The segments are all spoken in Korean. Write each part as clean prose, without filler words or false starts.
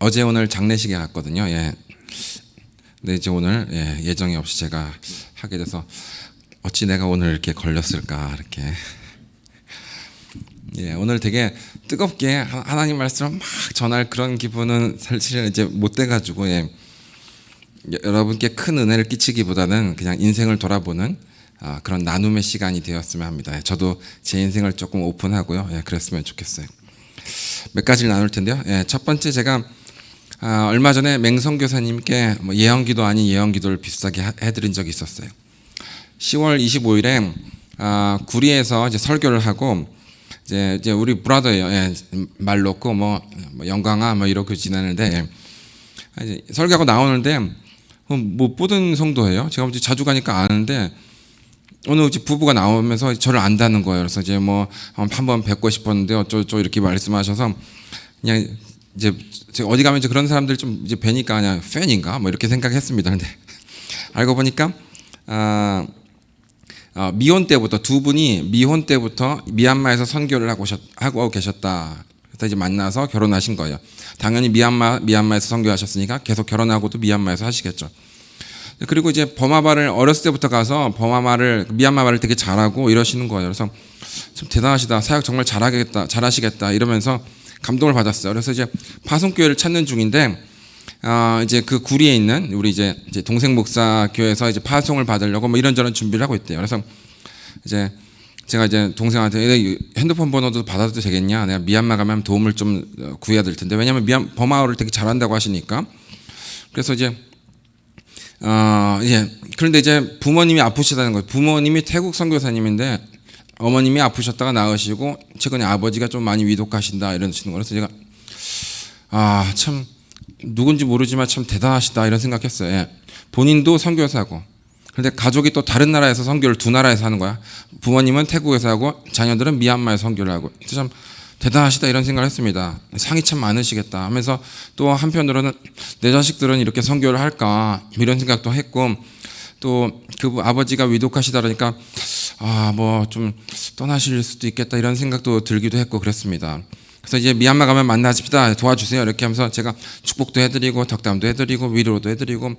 어제 오늘 장례식에 갔거든요. 예. 근데 이제 오늘 예정이 없이 제가 하게 돼서 어찌 내가 오늘 이렇게 걸렸을까 이렇게. 예, 오늘 되게 뜨겁게 하나님 말씀을 막 전할 그런 기분은 사실 이제 못 돼가지고 여러분께 큰 은혜를 끼치기보다는 그냥 인생을 돌아보는 그런 나눔의 시간이 되었으면 합니다. 저도 제 인생을 조금 오픈하고요. 그랬으면 좋겠어요. 몇 가지를 나눌 텐데요. 첫 번째 제가 얼마 전에 맹성 교사님께 예언기도 아닌 예언기도를 비슷하게 해드린 적이 있었어요. 10월 25일에 구리에서 이제 설교를 하고 이제 우리 브라더예요. 말 놓고 영광아 이렇게 지나는데 이제 설교하고 나오는데 못 보던 성도예요. 제가 자주 가니까 아는데 오늘 부부가 나오면서 저를 안다는 거예요. 그래서 이제 한번 뵙고 싶었는데 어쩌고 이렇게 말씀하셔서 그냥 이제 제가 어디 가면 이제 그런 사람들 좀 이제 뵈니까 그냥 팬인가 이렇게 생각했습니다. 근데 알고 보니까 미혼 때부터 두 분이 미혼 때부터 미얀마에서 선교를 하고 계셨다. 그래서 이제 만나서 결혼하신 거예요. 당연히 미얀마에서 선교하셨으니까 계속 결혼하고도 미얀마에서 하시겠죠. 그리고 이제 버마바를 어렸을 때부터 가서 미얀마 말을 되게 잘하고 이러시는 거예요. 그래서 참 대단하시다. 사역 정말 잘하시겠다 이러면서 감동을 받았어요. 그래서 이제 파송교회를 찾는 중인데 이제 그 구리에 있는 우리 이제 동생 목사 교회에서 이제 파송을 받으려고 이런저런 준비를 하고 있대요. 그래서 이제 제가 이제 동생한테 핸드폰 번호도 받아도 되겠냐? 내가 미얀마 가면 도움을 좀 구해야 될 텐데 왜냐면 버마어를 되게 잘한다고 하시니까. 그래서 이제 그런데 이제 부모님이 아프시다는 거예요. 부모님이 태국 선교사님인데 어머님이 아프셨다가 나으시고 최근에 아버지가 좀 많이 위독하신다 이러시는 거예요. 그래서 제가 참 누군지 모르지만 참 대단하시다 이런 생각했어요. 본인도 선교사고 그런데 가족이 또 다른 나라에서 선교를 두 나라에서 하는 거야. 부모님은 태국에서 하고 자녀들은 미얀마에서 선교를 하고 참 대단하시다 이런 생각을 했습니다. 상이 참 많으시겠다 하면서 또 한편으로는 내 자식들은 이렇게 선교를 할까 이런 생각도 했고 또 그 아버지가 위독하시다 그러니까 좀 떠나실 수도 있겠다 이런 생각도 들기도 했고 그랬습니다. 그래서 이제 미얀마 가면 만나십시다 도와주세요 이렇게 하면서 제가 축복도 해드리고 덕담도 해드리고 위로도 해드리고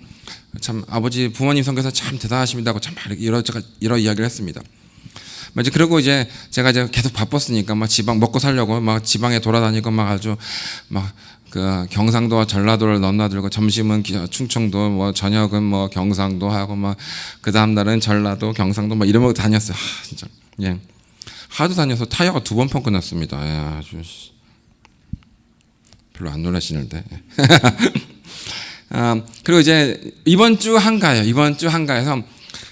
참 부모님 선교사 참 대단하십니다고 참 이런 이야기를 했습니다. 이제 그리고 이제 제가 이제 계속 바빴으니까 지방 먹고 살려고 지방에 돌아다니고 아주 그 경상도와 전라도를 넘나들고 점심은 충청도 저녁은 경상도 하고 그 다음 날은 전라도 경상도 이러면서 다녔어요. 진짜 하도 다녀서 타이어가 2번 펑크 났습니다. 아주 별로 안 놀라시는데. 그리고 이제 이번 주 한가에서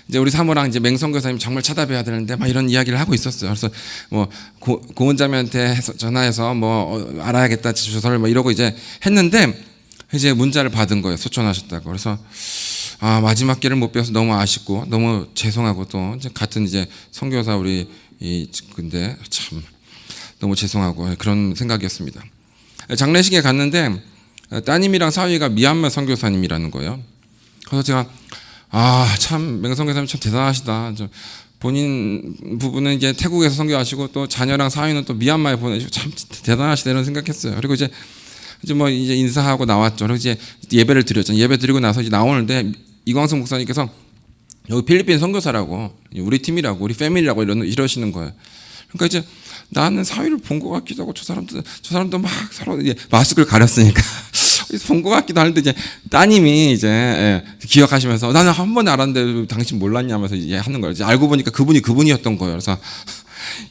이제 우리 사모랑 이제 맹성 교사님 정말 찾아뵈야 되는데 이런 이야기를 하고 있었어요. 그래서 고은자매한테 전화해서 알아야겠다 주소를 이러고 이제 했는데 이제 문자를 받은 거예요. 소천하셨다고. 그래서 마지막 길을 못 배워서 너무 아쉽고 너무 죄송하고 또 이제 같은 이제 선교사 우리 근데 참 너무 죄송하고 그런 생각이었습니다. 장례식에 갔는데 따님이랑 사위가 미얀마 선교사님이라는 거예요. 그래서 제가 참 맹성교사님 참 대단하시다. 본인 부부는 이제 태국에서 선교하시고 또 자녀랑 사위는 또 미얀마에 보내시고 참 대단하시다 이런 생각했어요. 그리고 이제 인사하고 나왔죠. 그리고 이제 예배를 드렸죠. 예배 드리고 나서 이제 나오는데 이광성 목사님께서 여기 필리핀 선교사라고 우리 팀이라고 우리 패밀리라고 이러시는 거예요. 그러니까 이제 나는 사위를 본 것 같기도 하고 저 사람도 막 서로 이제 마스크를 가렸으니까 본 것 같기도 하는데 이제 따님이 이제 기억하시면서 나는 한 번에 알았는데 당신 몰랐냐면서 이제 하는 거예요. 이제 알고 보니까 그분이었던 거예요. 그래서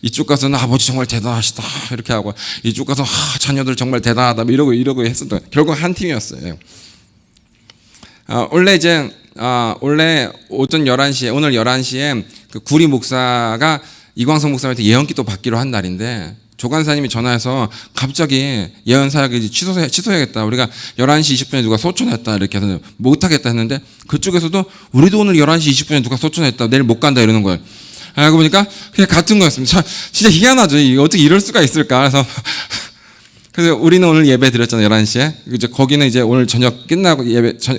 이쪽 가서는 아버지 정말 대단하시다 이렇게 하고 이쪽 가서 자녀들 정말 대단하다 이러고 했었던 결국 한 팀이었어요. 원래 오전 11시에 오늘 11시에 그 구리 목사가 이광성 목사님한테 예언기도 받기로 한 날인데 조간사님이 전화해서 갑자기 예언 사역이 취소해야겠다. 우리가 11시 20분에 누가 소천했다 이렇게 해서 못하겠다 했는데 그쪽에서도 우리도 오늘 11시 20분에 누가 소천했다. 내일 못 간다 이러는 거예요. 알고 보니까 그냥 같은 거였습니다. 진짜 희한하죠. 어떻게 이럴 수가 있을까. 그래서 우리는 오늘 예배 드렸잖아요. 11시에. 이제 거기는 이제 오늘 저녁 끝나고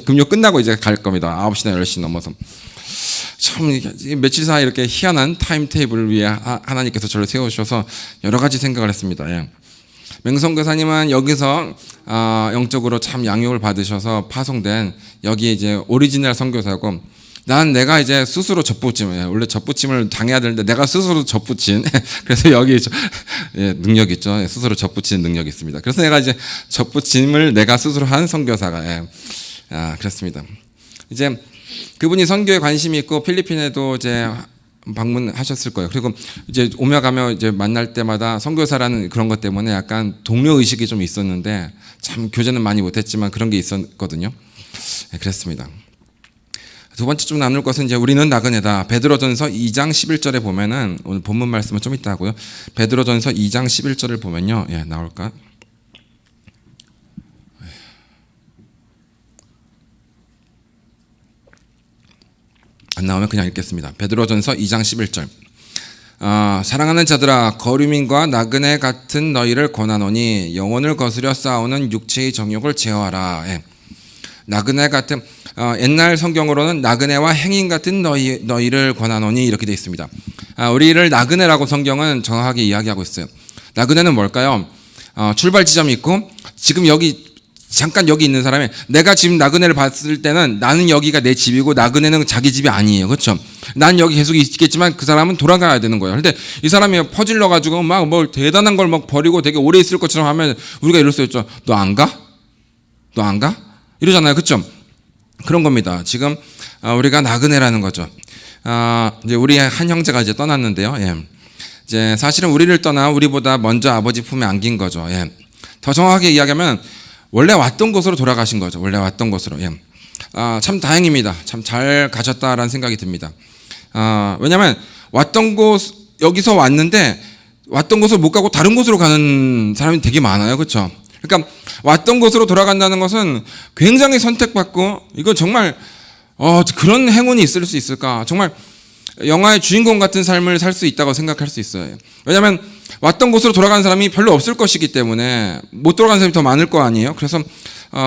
금요 끝나고 이제 갈 겁니다. 9시나 10시 넘어서. 참 며칠 사이 이렇게 희한한 타임 테이블을 위해 하나님께서 저를 세우셔서 여러 가지 생각을 했습니다. 맹성교사님은 여기서 영적으로 참 양육을 받으셔서 파송된 여기 이제 오리지널 선교사고, 난 내가 이제 스스로 젖붙임을, 원래 젖붙임을 당해야 되는데 내가 스스로 젖붙인 그래서 여기 능력 있죠. 스스로 젖붙이는 능력이 있습니다. 그래서 내가 이제 젖붙임을 내가 스스로 한 선교사가 그렇습니다. 이제 그분이 선교에 관심이 있고 필리핀에도 이제 방문하셨을 거예요. 그리고 이제 오며 가며 이제 만날 때마다 선교사라는 그런 것 때문에 약간 동료 의식이 좀 있었는데, 참 교제는 많이 못했지만 그런 게 있었거든요. 그랬습니다. 두 번째 좀 나눌 것은 이제 우리는 나그네다. 베드로전서 2장 11절에 보면은, 오늘 본문 말씀은 좀 이따 하고요. 베드로전서 2장 11절을 보면요, 나올까? 안 나오면 그냥 읽겠습니다. 베드로전서 2장 11절. 사랑하는 자들아, 거류민과 나그네 같은 너희를 권하노니 영혼을 거스려 싸우는 육체의 정욕을 제어하라. 나그네 같은, 옛날 성경으로는 나그네와 행인 같은 너희를 권하노니 이렇게 되어 있습니다. 우리를 나그네라고 성경은 정확하게 이야기하고 있어요. 나그네는 뭘까요? 출발 지점이 있고, 지금 잠깐 여기 있는 사람이, 내가 지금 나그네를 봤을 때는 나는 여기가 내 집이고 나그네는 자기 집이 아니에요. 그렇죠? 난 여기 계속 있겠지만 그 사람은 돌아가야 되는 거예요. 근데 이 사람이 퍼질러 가지고 막 뭘 대단한 걸 막 버리고 되게 오래 있을 것처럼 하면 우리가 이럴 수 있죠. 너 안 가? 너 안 가? 이러잖아요. 그렇죠? 그런 겁니다. 지금 우리가 나그네라는 거죠. 이제 우리 한 형제가 이제 떠났는데요. 이제 사실은 우리를 떠나 우리보다 먼저 아버지 품에 안긴 거죠. 더 정확하게 이야기하면 원래 왔던 곳으로 돌아가신 거죠. 원래 왔던 곳으로. 참 다행입니다. 참 잘 가셨다라는 생각이 듭니다. 왜냐하면 왔던 곳, 여기서 왔는데 왔던 곳을 못 가고 다른 곳으로 가는 사람이 되게 많아요. 그렇죠? 그러니까 왔던 곳으로 돌아간다는 것은 굉장히 선택받고, 이거 정말 그런 행운이 있을 수 있을까? 정말 영화의 주인공 같은 삶을 살 수 있다고 생각할 수 있어요. 왜냐하면 왔던 곳으로 돌아가는 사람이 별로 없을 것이기 때문에 못 돌아가는 사람이 더 많을 거 아니에요. 그래서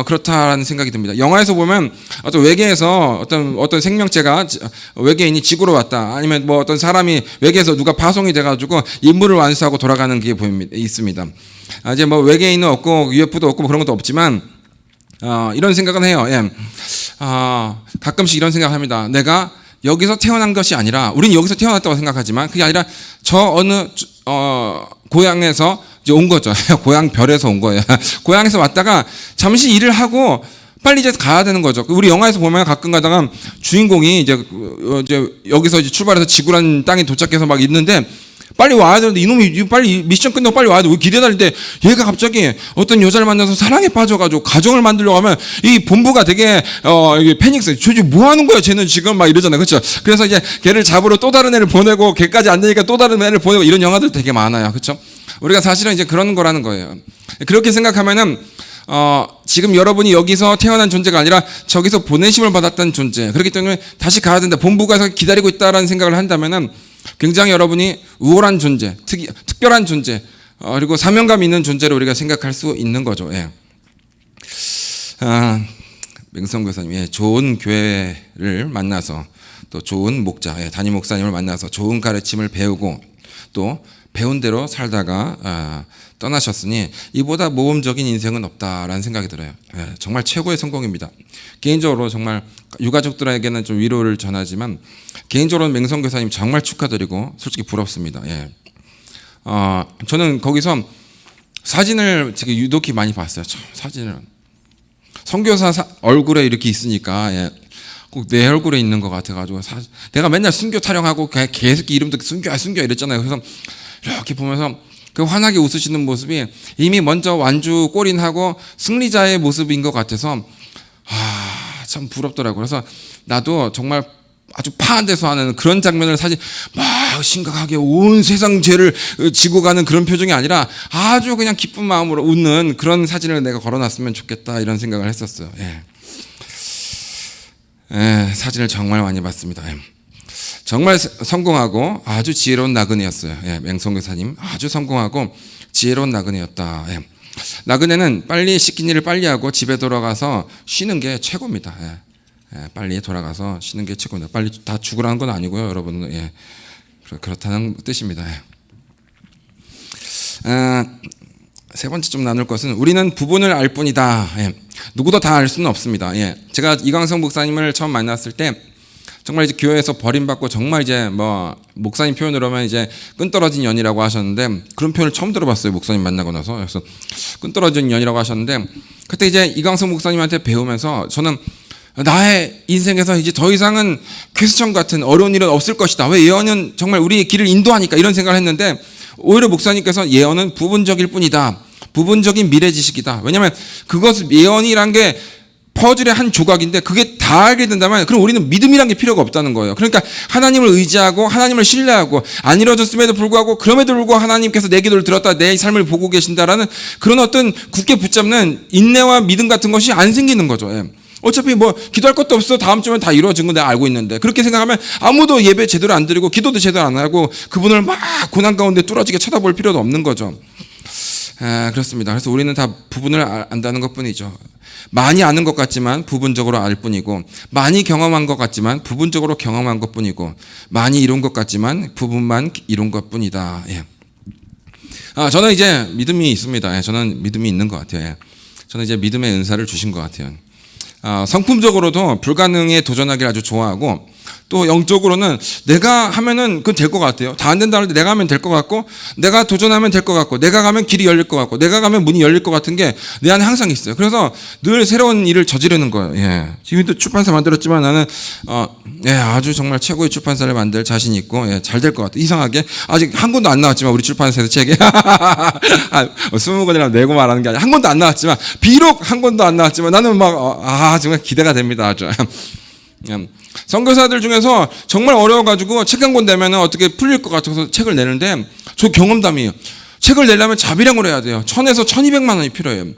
그렇다라는 생각이 듭니다. 영화에서 보면 어떤 외계에서 어떤 생명체가, 외계인이 지구로 왔다, 아니면 뭐 어떤 사람이 외계에서 누가 파송이 돼가지고 임무를 완수하고 돌아가는 게 있습니다. 이제 뭐 외계인은 없고 UFO도 없고 뭐 그런 것도 없지만 이런 생각은 해요. 가끔씩 이런 생각을 합니다. 내가 여기서 태어난 것이 아니라, 우리는 여기서 태어났다고 생각하지만 그게 아니라 저 어느 고향에서 이제 온 거죠. 고향 별에서 온 거예요. 고향에서 왔다가 잠시 일을 하고 빨리 이제 가야 되는 거죠. 우리 영화에서 보면 가끔 가다가 주인공이 이제 여기서 이제 출발해서 지구라는 땅에 도착해서 막 있는데 빨리 와야 되는데 이놈이 빨리 미션 끝나고 빨리 와야 돼. 기대하는데 얘가 갑자기 어떤 여자를 만나서 사랑에 빠져가지고 가정을 만들려고 하면 이 본부가 되게 패닉스. 저 지금 뭐 하는 거야? 쟤는 지금 막 이러잖아요. 그렇죠? 그래서 이제 걔를 잡으러 또 다른 애를 보내고, 걔까지 안 되니까 또 다른 애를 보내고, 이런 영화들 되게 많아요. 그렇죠? 우리가 사실은 이제 그런 거라는 거예요. 그렇게 생각하면은 지금 여러분이 여기서 태어난 존재가 아니라 저기서 보내심을 받았던 존재. 그렇기 때문에 다시 가야 된다. 본부가 기다리고 있다라는 생각을 한다면은 굉장히 여러분이 우월한 존재, 특별한 존재, 그리고 사명감 있는 존재로 우리가 생각할 수 있는 거죠. 맹성교사님, 좋은 교회를 만나서, 또 좋은 목자, 담임 목사님을 만나서 좋은 가르침을 배우고 또 배운 대로 살다가 떠나셨으니 이보다 모험적인 인생은 없다라는 생각이 들어요. 정말 최고의 성공입니다. 개인적으로 정말 유가족들에게는 좀 위로를 전하지만, 개인적으로는 맹성교사님 정말 축하드리고 솔직히 부럽습니다. 저는 거기서 사진을 되게 유독히 많이 봤어요. 사진을 선교사 얼굴에 이렇게 있으니까 꼭 내 얼굴에 있는 것 같아가지고, 내가 맨날 순교 타령하고 계속 이름도 순교 이랬잖아요. 그래서 이렇게 보면서 그 환하게 웃으시는 모습이 이미 먼저 완주 골인하고 승리자의 모습인 것 같아서 참 부럽더라고요. 그래서 나도 정말 아주 파한 데서 하는 그런 장면을 막 심각하게 온 세상 죄를 지고 가는 그런 표정이 아니라 아주 그냥 기쁜 마음으로 웃는 그런 사진을 내가 걸어놨으면 좋겠다, 이런 생각을 했었어요. 사진을 정말 많이 봤습니다. 정말 성공하고 아주 지혜로운 나그네였어요. 맹성교사님 아주 성공하고 지혜로운 나그네였다. 나그네는 빨리 시킨 일을 빨리 하고 집에 돌아가서 쉬는 게 최고입니다. 빨리 돌아가서 쉬는 게 최고입니다. 빨리 다 죽으라는 건 아니고요, 여러분은. 그렇다는 뜻입니다. 세 번째 좀 나눌 것은 우리는 부분을 알 뿐이다. 예. 누구도 다 알 수는 없습니다. 예. 제가 이광성 목사님을 처음 만났을 때 정말 이제 교회에서 버림받고 정말 이제 뭐 목사님 표현으로 하면 이제 끈떨어진 연이라고 하셨는데 그런 표현을 처음 들어봤어요. 목사님 만나고 나서. 그래서 끈떨어진 연이라고 하셨는데 그때 이제 이광성 목사님한테 배우면서 저는 나의 인생에서 이제 더 이상은 퀘스천 같은 어려운 일은 없을 것이다. 왜 예언은 정말 우리의 길을 인도하니까 이런 생각을 했는데 오히려 목사님께서 예언은 부분적일 뿐이다. 부분적인 미래 지식이다. 왜냐하면 그것 예언이란 게 퍼즐의 한 조각인데 그게 다 알게 된다면 그럼 우리는 믿음이란 게 필요가 없다는 거예요. 그러니까 하나님을 의지하고 하나님을 신뢰하고 안 이루어졌음에도 불구하고 그럼에도 불구하고 하나님께서 내 기도를 들었다 내 삶을 보고 계신다라는 그런 어떤 굳게 붙잡는 인내와 믿음 같은 것이 안 생기는 거죠. 예. 어차피 뭐 기도할 것도 없어. 다음 주면 다 이루어진 거 내가 알고 있는데 그렇게 생각하면 아무도 예배 제대로 안 드리고 기도도 제대로 안 하고 그분을 막 고난 가운데 뚫어지게 쳐다볼 필요도 없는 거죠. 그렇습니다. 그래서 우리는 다 부분을 안다는 것뿐이죠. 많이 아는 것 같지만 부분적으로 알 뿐이고 많이 경험한 것 같지만 부분적으로 경험한 것뿐이고 많이 이룬 것 같지만 부분만 이룬 것뿐이다. 예. 저는 이제 믿음이 있습니다. 예. 저는 믿음이 있는 것 같아요. 예. 저는 이제 믿음의 은사를 주신 것 같아요. 성품적으로도 불가능에 도전하기를 아주 좋아하고 또 영적으로는 내가 하면은 그건 될 것 같아요. 다 안 된다 할 때 내가 하면 될 것 같고 내가 도전하면 될 것 같고 내가 가면 길이 열릴 것 같고 내가 가면 문이 열릴 것 같은 게 내 안에 항상 있어요. 그래서 늘 새로운 일을 저지르는 거예요. 예. 지금도 출판사 만들었지만 나는 아주 정말 최고의 출판사를 만들 자신 있고 잘 될 것 같아요. 이상하게 아직 한 권도 안 나왔지만 우리 출판사에서 책이 20권이라고 내고 말하는 게 아니라 한 권도 안 나왔지만 비록 한 권도 안 나왔지만 나는 막 정말 기대가 됩니다. 아주. 선교사들 중에서 정말 어려워가지고 책 한 권 내면 어떻게 풀릴 것 같아서 책을 내는데 저 경험담이에요. 책을 내려면 자비량으로 해야 돼요. 1000에서 1200만 원이 필요해요.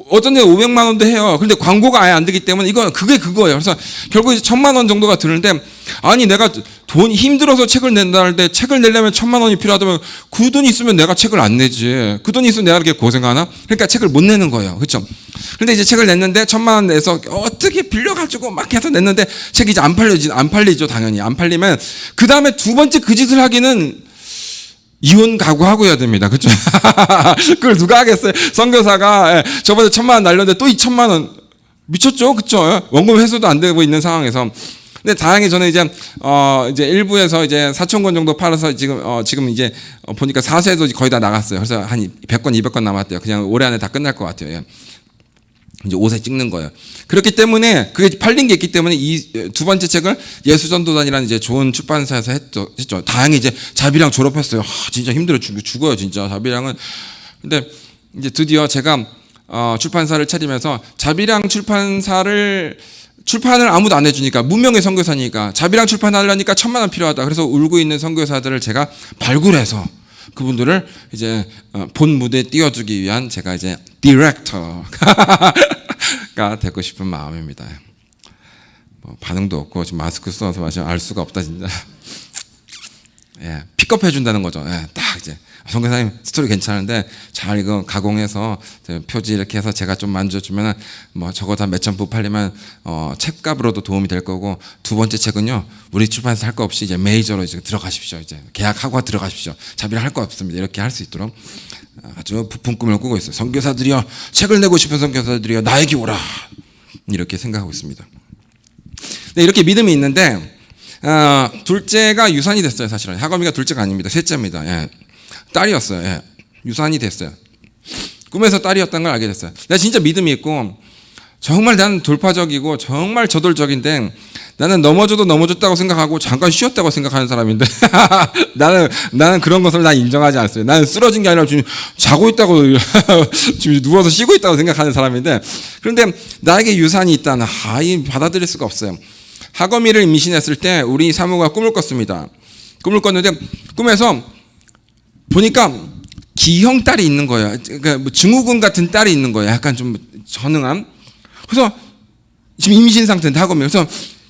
어떤 데 500만 원도 해요. 근데 광고가 아예 안 되기 때문에 그게 그거예요. 그래서 결국 1000만 원 정도가 드는데 아니 내가 돈 힘들어서 책을 낸다 할 때 책을 내려면 1000만 원이 필요하다면 그 돈이 있으면 내가 책을 안 내지. 그 돈이 있으면 내가 이렇게 고생하나? 그러니까 책을 못 내는 거예요. 그렇죠? 근데 이제 책을 냈는데 1000만 원 내서 어떻게 빌려가지고 막 해서 냈는데 책이 이제 안 팔리죠. 당연히 안 팔리면 그 다음에 두 번째 그 짓을 하기는 이혼 각오하고 해야 됩니다. 그렇죠? 그걸 누가 하겠어요? 선교사가 저번에 1000만 원 날렸는데 또 2000만 원 미쳤죠? 그렇죠? 원금 회수도 안 되고 있는 상황에서. 근데 다행히 저는 이제 일부에서 이제 4,000권 정도 팔아서 지금 이제 보니까 사세도 거의 다 나갔어요. 그래서 한 100권, 200권 남았대요. 그냥 올해 안에 다 끝날 것 같아요. 예. 이제 옷에 찍는 거예요. 그렇기 때문에 그게 팔린 게 있기 때문에 이 두 번째 책을 예수전도단이라는 이제 좋은 출판사에서 했죠. 다행히 이제 자비랑 졸업했어요. 진짜 힘들어 죽어요, 진짜 자비랑은. 근데 이제 드디어 제가 출판사를 차리면서 자비랑 출판을 아무도 안 해주니까 무명의 선교사니까 자비랑 출판하려니까 1000만 원 필요하다. 그래서 울고 있는 선교사들을 제가 발굴해서 그분들을 이제 본 무대에 띄워주기 위한 제가 이제 디렉터가 되고 싶은 마음입니다. 뭐 반응도 없고 지금 마스크 써서 알 수가 없다 진짜. 예, 픽업해 준다는 거죠. 예, 딱 이제 선교사님 스토리 괜찮은데 잘 이거 가공해서 표지 이렇게 해서 제가 좀 만져주면 뭐 적어도 한 몇천 부 팔리면 책값으로도 도움이 될 거고 두 번째 책은요 우리 출판사 할 거 없이 이제 메이저로 이제 들어가십시오. 이제 계약하고 들어가십시오. 자비랑 할 거 없습니다. 이렇게 할 수 있도록 아주 부푼 꿈을 꾸고 있어요. 선교사들이여 책을 내고 싶은 선교사들이여 나에게 오라 이렇게 생각하고 있습니다. 네, 이렇게 믿음이 있는데 둘째가 유산이 됐어요. 사실은 하검이가 둘째가 아닙니다. 셋째입니다. 예. 딸이었어요. 예. 유산이 됐어요. 꿈에서 딸이었다는 걸 알게 됐어요. 내가 진짜 믿음이 있고 정말 나는 돌파적이고 정말 저돌적인데 나는 넘어져도 넘어졌다고 생각하고 잠깐 쉬었다고 생각하는 사람인데 나는 그런 것을 난 인정하지 않습니다. 나는 쓰러진 게 아니라 지금 자고 있다고 지금 누워서 쉬고 있다고 생각하는 사람인데 그런데 나에게 유산이 있다는 받아들일 수가 없어요. 하거미를 임신했을 때 우리 사모가 꿈을 꿨습니다. 꿈을 꿨는데 꿈에서 보니까 기형 딸이 있는 거예요. 그러니까 뭐 증후군 같은 딸이 있는 거예요. 약간 좀 전응함. 그래서 지금 임신 상태인데 하거미. 그래서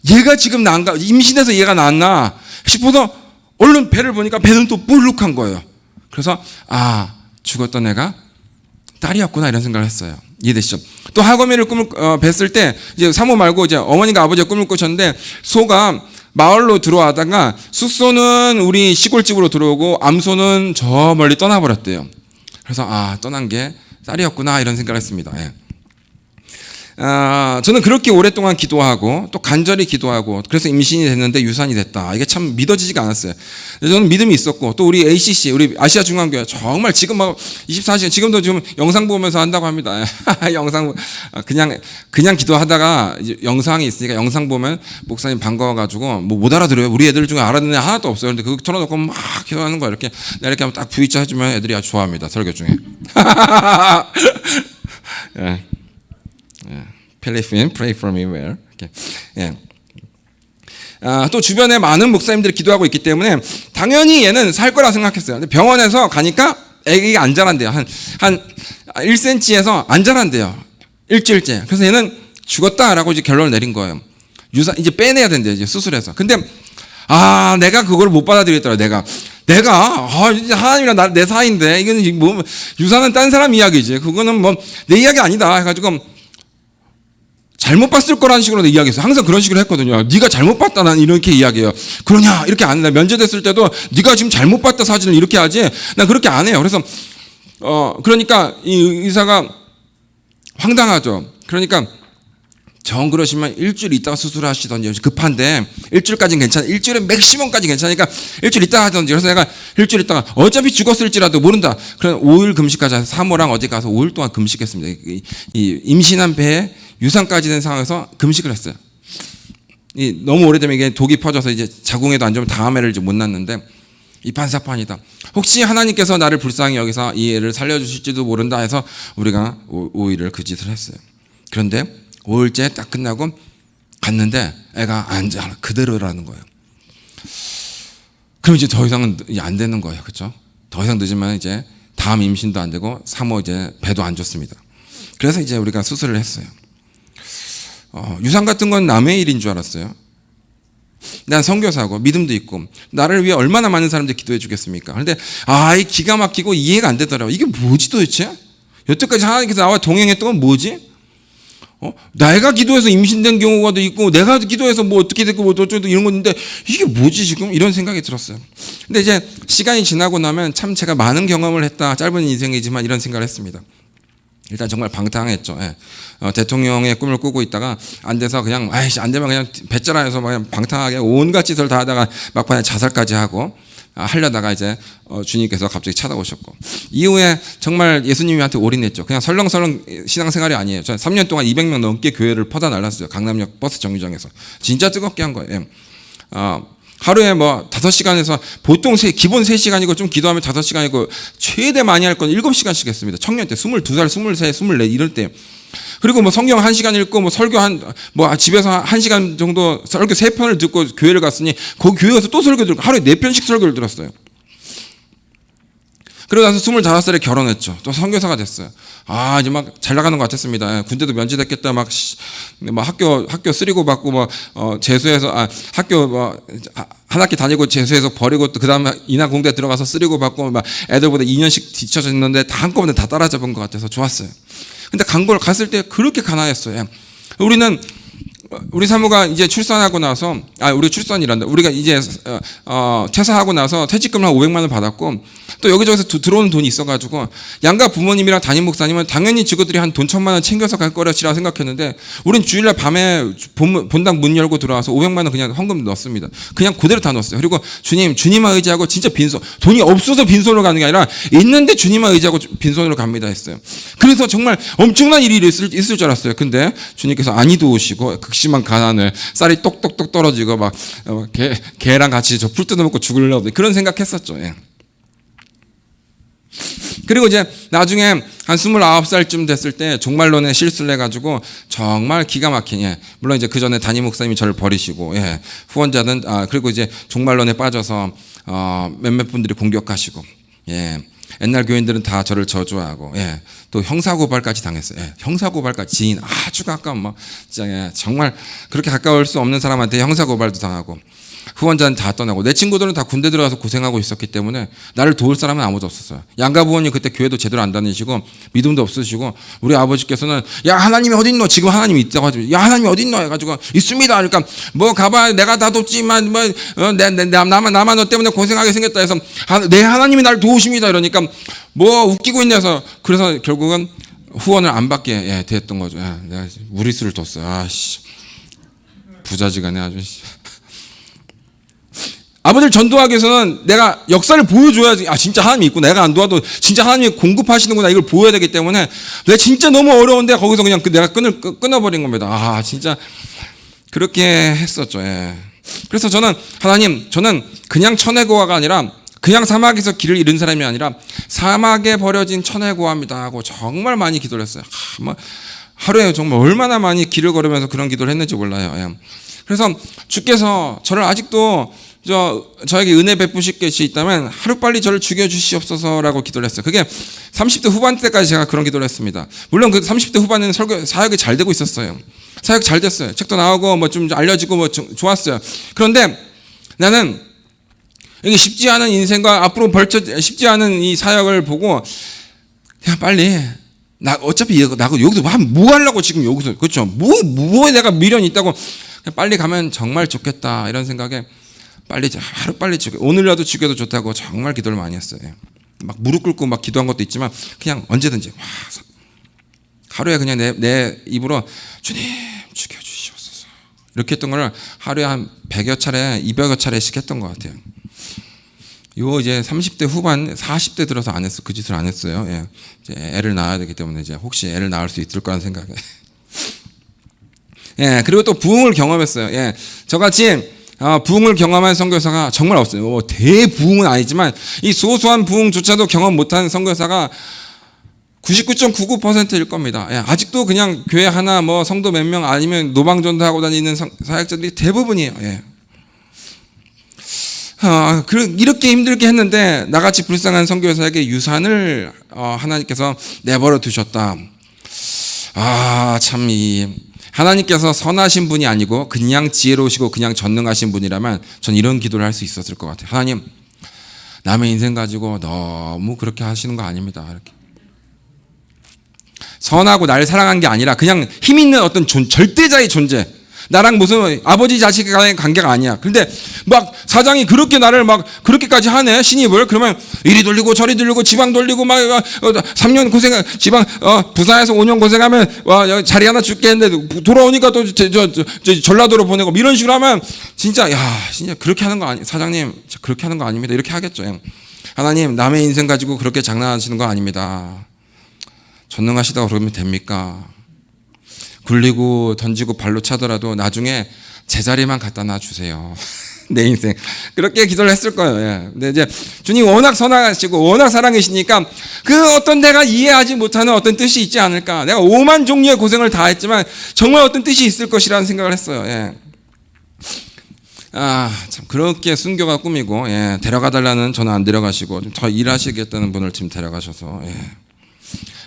얘가 지금 임신해서 얘가 낳았나 싶어서 얼른 배를 보니까 배는 또 볼룩한 거예요. 그래서 죽었던 애가 딸이었구나 이런 생각을 했어요. 이해되시죠? 또 하거미를 꿈을 뵀을 때 이제 사모 말고 이제 어머니가 아버지가 꿈을 꾸셨는데 소가 마을로 들어와다가 숫소는 우리 시골집으로 들어오고 암소는 저 멀리 떠나버렸대요. 그래서 떠난 게 딸이었구나 이런 생각을 했습니다. 예. 저는 그렇게 오랫동안 기도하고 또 간절히 기도하고 그래서 임신이 됐는데 유산이 됐다. 이게 참 믿어지지가 않았어요. 저는 믿음이 있었고 또 우리 ACC 우리 아시아 중앙교회 정말 지금 막 24시간 지금도 지금 영상 보면서 한다고 합니다. 영상 그냥 기도하다가 이제 영상이 있으니까 영상 보면 목사님 반가워가지고 뭐 못 알아들어요. 우리 애들 중에 알아듣는 애 하나도 없어요. 근데 그거 틀어놓고 막 기도하는 거야. 이렇게 내가 이렇게 하면 딱 V자 해주면 애들이 아주 좋아합니다. 설교 중에. 예. 펠리핀, pray for me where. 예. 또 주변에 많은 목사님들이 기도하고 있기 때문에 당연히 얘는 살 거라 생각했어요. 근데 병원에서 가니까 애기가 안 자란대요. 한 1cm에서 안 자란대요. 일주일째. 그래서 얘는 죽었다라고 이제 결론을 내린 거예요. 이제 빼내야 된대요. 이제 수술해서. 근데 내가 그걸 못 받아들였더라. 내가 이제 하나님이랑 내 사이인데 이거는 뭐 유산은 딴 사람 이야기지. 그거는 뭐 내 이야기 아니다. 해가지고. 잘못 봤을 거라는 식으로 이야기했어요. 항상 그런 식으로 했거든요. 네가 잘못 봤다 난 이렇게 이야기해요. 그러냐 이렇게 안 해. 면제됐을 때도 네가 지금 잘못 봤다 사진을 이렇게 하지 난 그렇게 안 해요. 그래서 그러니까 이 의사가 황당하죠. 그러니까 정 그러시면 일주일 있다가 수술하시던지 급한데 일주일까지는 괜찮아. 일주일에 맥시멈까지 괜찮으니까 일주일 있다가 하던지. 그래서 내가 일주일 있다가 어차피 죽었을지라도 모른다. 그럼 5일 금식까지 해서 사모랑 어디 가서 5일 동안 금식했습니다. 이 임신한 배에 유산까지 된 상황에서 금식을 했어요. 너무 오래되면 이게 독이 퍼져서 이제 자궁에도 안 좋으면 다음 애를 이제 못 낳는데 이판사판이다. 혹시 하나님께서 나를 불쌍히 여기서 이 애를 살려주실지도 모른다 해서 우리가 5일을 그 짓을 했어요. 그런데 5일째 딱 끝나고 갔는데 애가 안 자, 그대로라는 거예요. 그럼 이제 더 이상은 안 되는 거예요. 그렇죠? 더 이상 늦으면 이제 다음 임신도 안 되고 3호 이제 배도 안 좋습니다. 그래서 이제 우리가 수술을 했어요. 유산 같은 건 남의 일인 줄 알았어요. 난 선교사고 믿음도 있고 나를 위해 얼마나 많은 사람들이 기도해 주겠습니까? 그런데 이 기가 막히고 이해가 안 되더라고요. 이게 뭐지 도대체? 여태까지 하나님께서 나와 동행했던 건 뭐지? 내가 기도해서 임신된 경우가 있고 내가 기도해서 뭐 어떻게 됐고 뭐 어쩌고 이런 건데 이게 뭐지 지금? 이런 생각이 들었어요. 근데 이제 시간이 지나고 나면 참 제가 많은 경험을 했다. 짧은 인생이지만 이런 생각을 했습니다. 일단 정말 방탕했죠. 예. 대통령의 꿈을 꾸고 있다가 안 돼서 그냥 안 되면 그냥 배짜라해서 그냥 방탕하게 온갖 짓을 다 하다가 막판에 자살까지 하고 하려다가 이제 주님께서 갑자기 찾아오셨고 이후에 정말 예수님한테 올인했죠. 그냥 설렁설렁 신앙생활이 아니에요. 저는 3년 동안 200명 넘게 교회를 퍼다 날랐어요. 강남역 버스 정류장에서. 진짜 뜨겁게 한 거예요. 하루에 뭐 5시간에서 보통 기본 3시간이고 좀 기도하면 5시간이고 최대 많이 할 건 7시간씩 했습니다. 청년 때 22살, 23, 24 이럴 때. 그리고 뭐 성경 1시간 읽고 뭐 설교 집에서 1시간 정도 설교 3편을 듣고 교회를 갔으니 거기 교회 가서 또 설교 들고 하루에 4편씩 설교를 들었어요. 그러고 나서 25살에 결혼했죠. 또 선교사가 됐어요. 이제 막 잘 나가는 것 같았습니다. 군대도 면제됐겠다. 막 학교 쓰리고 받고 재수해서 학교 한 학기 다니고 재수해서 버리고 또 그다음에 인하공대 들어가서 쓰리고 받고 막 애들보다 2년씩 뒤쳐져 있는데 다 한꺼번에 다 따라잡은 것 같아서 좋았어요. 근데 갔을 때 그렇게 가난했어요. 우리 사모가 이제 출산하고 나서 우리 출산이란다. 우리가 이제 퇴사하고 나서 퇴직금을 한 500만 원 받았고 또 여기저기서 들어오는 돈이 있어가지고 양가 부모님이랑 담임 목사님은 당연히 직원들이 한 돈 1,000만 원 챙겨서 갈 거라시라 생각했는데 우린 주일날 밤에 본당 문 열고 들어와서 500만 원 그냥 헌금 넣었습니다. 그냥 그대로 다 넣었어요. 그리고 주님만 의지하고 진짜 빈손, 돈이 없어서 빈손으로 가는 게 아니라 있는데 주님만 의지하고 빈손으로 갑니다 했어요. 그래서 정말 엄청난 일이 있을 줄 알았어요. 근데 주님께서 안 이도우시고 극심한 가난을 쌀이 똑똑똑 떨어지고 막 개랑 같이 저 풀 뜯어먹고 죽으려고 그런 생각했었죠. 예. 그리고 이제 나중에 한 29살쯤 됐을 때 종말론에 실수를 해가지고 정말 기가 막힌 물론 이제 그 전에 담임 목사님이 저를 버리시고 후원자는 그리고 이제 종말론에 빠져서 몇몇 분들이 공격하시고 옛날 교인들은 다 저를 저주하고 또 형사고발까지 당했어요. 형사고발까지 지인 아주 가까운 진짜 정말 그렇게 가까울 수 없는 사람한테 형사고발도 당하고 후원자는 다 떠나고 내 친구들은 다 군대 들어가서 고생하고 있었기 때문에 나를 도울 사람은 아무도 없었어요. 양가 부모님 그때 교회도 제대로 안 다니시고 믿음도 없으시고 우리 아버지께서는 야 하나님이 어디 있노? 지금 하나님이 있다고 하죠. 야 하나님이 어디 있노? 해가지고 있습니다. 그러니까 뭐 가봐 내가 다 돕지만 뭐 나만 너 때문에 고생하게 생겼다 해서 내 하나님이 나를 도우십니다. 이러니까 뭐 웃기고 있냐 해서 그래서 결국은 후원을 안 받게 됐던 거죠. 내가 무리수를 뒀어. 아씨 부자지간에 아주. 아버지를 전도하기 위해서는 내가 역사를 보여줘야지. 진짜 하나님이 있구나. 내가 안 도와도 진짜 하나님이 공급하시는구나. 이걸 보여야 되기 때문에 내가 진짜 너무 어려운데 거기서 그냥 내가 끊어버린 겁니다. 진짜 그렇게 했었죠. 그래서 저는 하나님, 저는 그냥 천혜고아가 아니라 그냥 사막에서 길을 잃은 사람이 아니라 사막에 버려진 천혜고아입니다 하고 정말 많이 기도를 했어요. 하루에 정말 얼마나 많이 길을 걸으면서 그런 기도를 했는지 몰라요. 그래서 주께서 저를 아직도 저에게 은혜 베푸실 것이 있다면 하루빨리 저를 죽여주시옵소서라고 기도를 했어요. 그게 30대 후반 때까지 제가 그런 기도를 했습니다. 물론 그 30대 후반에는 사역이 잘 되고 있었어요. 사역 잘 됐어요. 책도 나오고 뭐 좀 알려지고 뭐 좋았어요. 그런데 나는 이게 쉽지 않은 인생과 앞으로 쉽지 않은 이 사역을 보고 그냥 빨리 나 어차피 나 여기서 뭐 하려고 지금 여기서 그렇죠? 뭐에 내가 미련이 있다고 그냥 빨리 가면 정말 좋겠다 이런 생각에 하루 빨리 오늘이라도 죽여도 좋다고 정말 기도를 많이 했어요. 막 무릎 꿇고 막 기도한 것도 있지만 그냥 언제든지 하루에 그냥 내 입으로 주님 죽여주시옵소서 이렇게 했던 걸 하루에 한 100여 차례 200여 차례씩 했던 것 같아요. 이제 30대 후반 40대 들어서 안 했어. 그 짓을 안 했어요. 이제 애를 낳아야 되기 때문에 이제 혹시 애를 낳을 수 있을까 하는 생각에 그리고 또 부흥을 경험했어요. 저같이 부흥을 경험한 선교사가 정말 없어요. 대부흥은 아니지만 이 소소한 부흥조차도 경험 못한 선교사가 99.99%일 겁니다. 아직도 그냥 교회 하나 뭐 성도 몇 명 아니면 노방전도 하고 다니는 사역자들이 대부분이에요. 이렇게 힘들게 했는데 나같이 불쌍한 선교사에게 유산을 하나님께서 내버려 두셨다. 참 하나님께서 선하신 분이 아니고 그냥 지혜로우시고 그냥 전능하신 분이라면 전 이런 기도를 할 수 있었을 것 같아요. 하나님, 남의 인생 가지고 너무 그렇게 하시는 거 아닙니다. 이렇게. 선하고 나를 사랑한 게 아니라 그냥 힘 있는 어떤 절대자의 존재. 나랑 무슨 아버지 자식 간의 관계가 아니야. 근데 막 사장이 그렇게 나를 막 그렇게까지 하네. 신입을. 그러면 이리 돌리고 저리 돌리고 지방 돌리고 막 3년 고생 지방 부산에서 5년 고생하면 와 자리 하나 줄게 했는데 돌아오니까 또 전라도로 보내고 이런 식으로 하면 진짜 진짜 그렇게 하는 거 아니 사장님 그렇게 하는 거 아닙니다. 이렇게 하겠죠. 하나님 남의 인생 가지고 그렇게 장난하시는 거 아닙니다. 전능하시다고 그러면 됩니까? 굴리고 던지고 발로 차더라도 나중에 제자리만 갖다 놔주세요. 내 인생 그렇게 기도를 했을 거예요. 근데 이제 주님 워낙 선하시고 워낙 사랑이시니까 그 어떤 내가 이해하지 못하는 어떤 뜻이 있지 않을까. 내가 5만 종류의 고생을 다 했지만 정말 어떤 뜻이 있을 것이라는 생각을 했어요. 참 그렇게 순교가 꿈이고 데려가 달라는 저는 안 데려가시고 좀 더 일하시겠다는 분을 지금 데려가셔서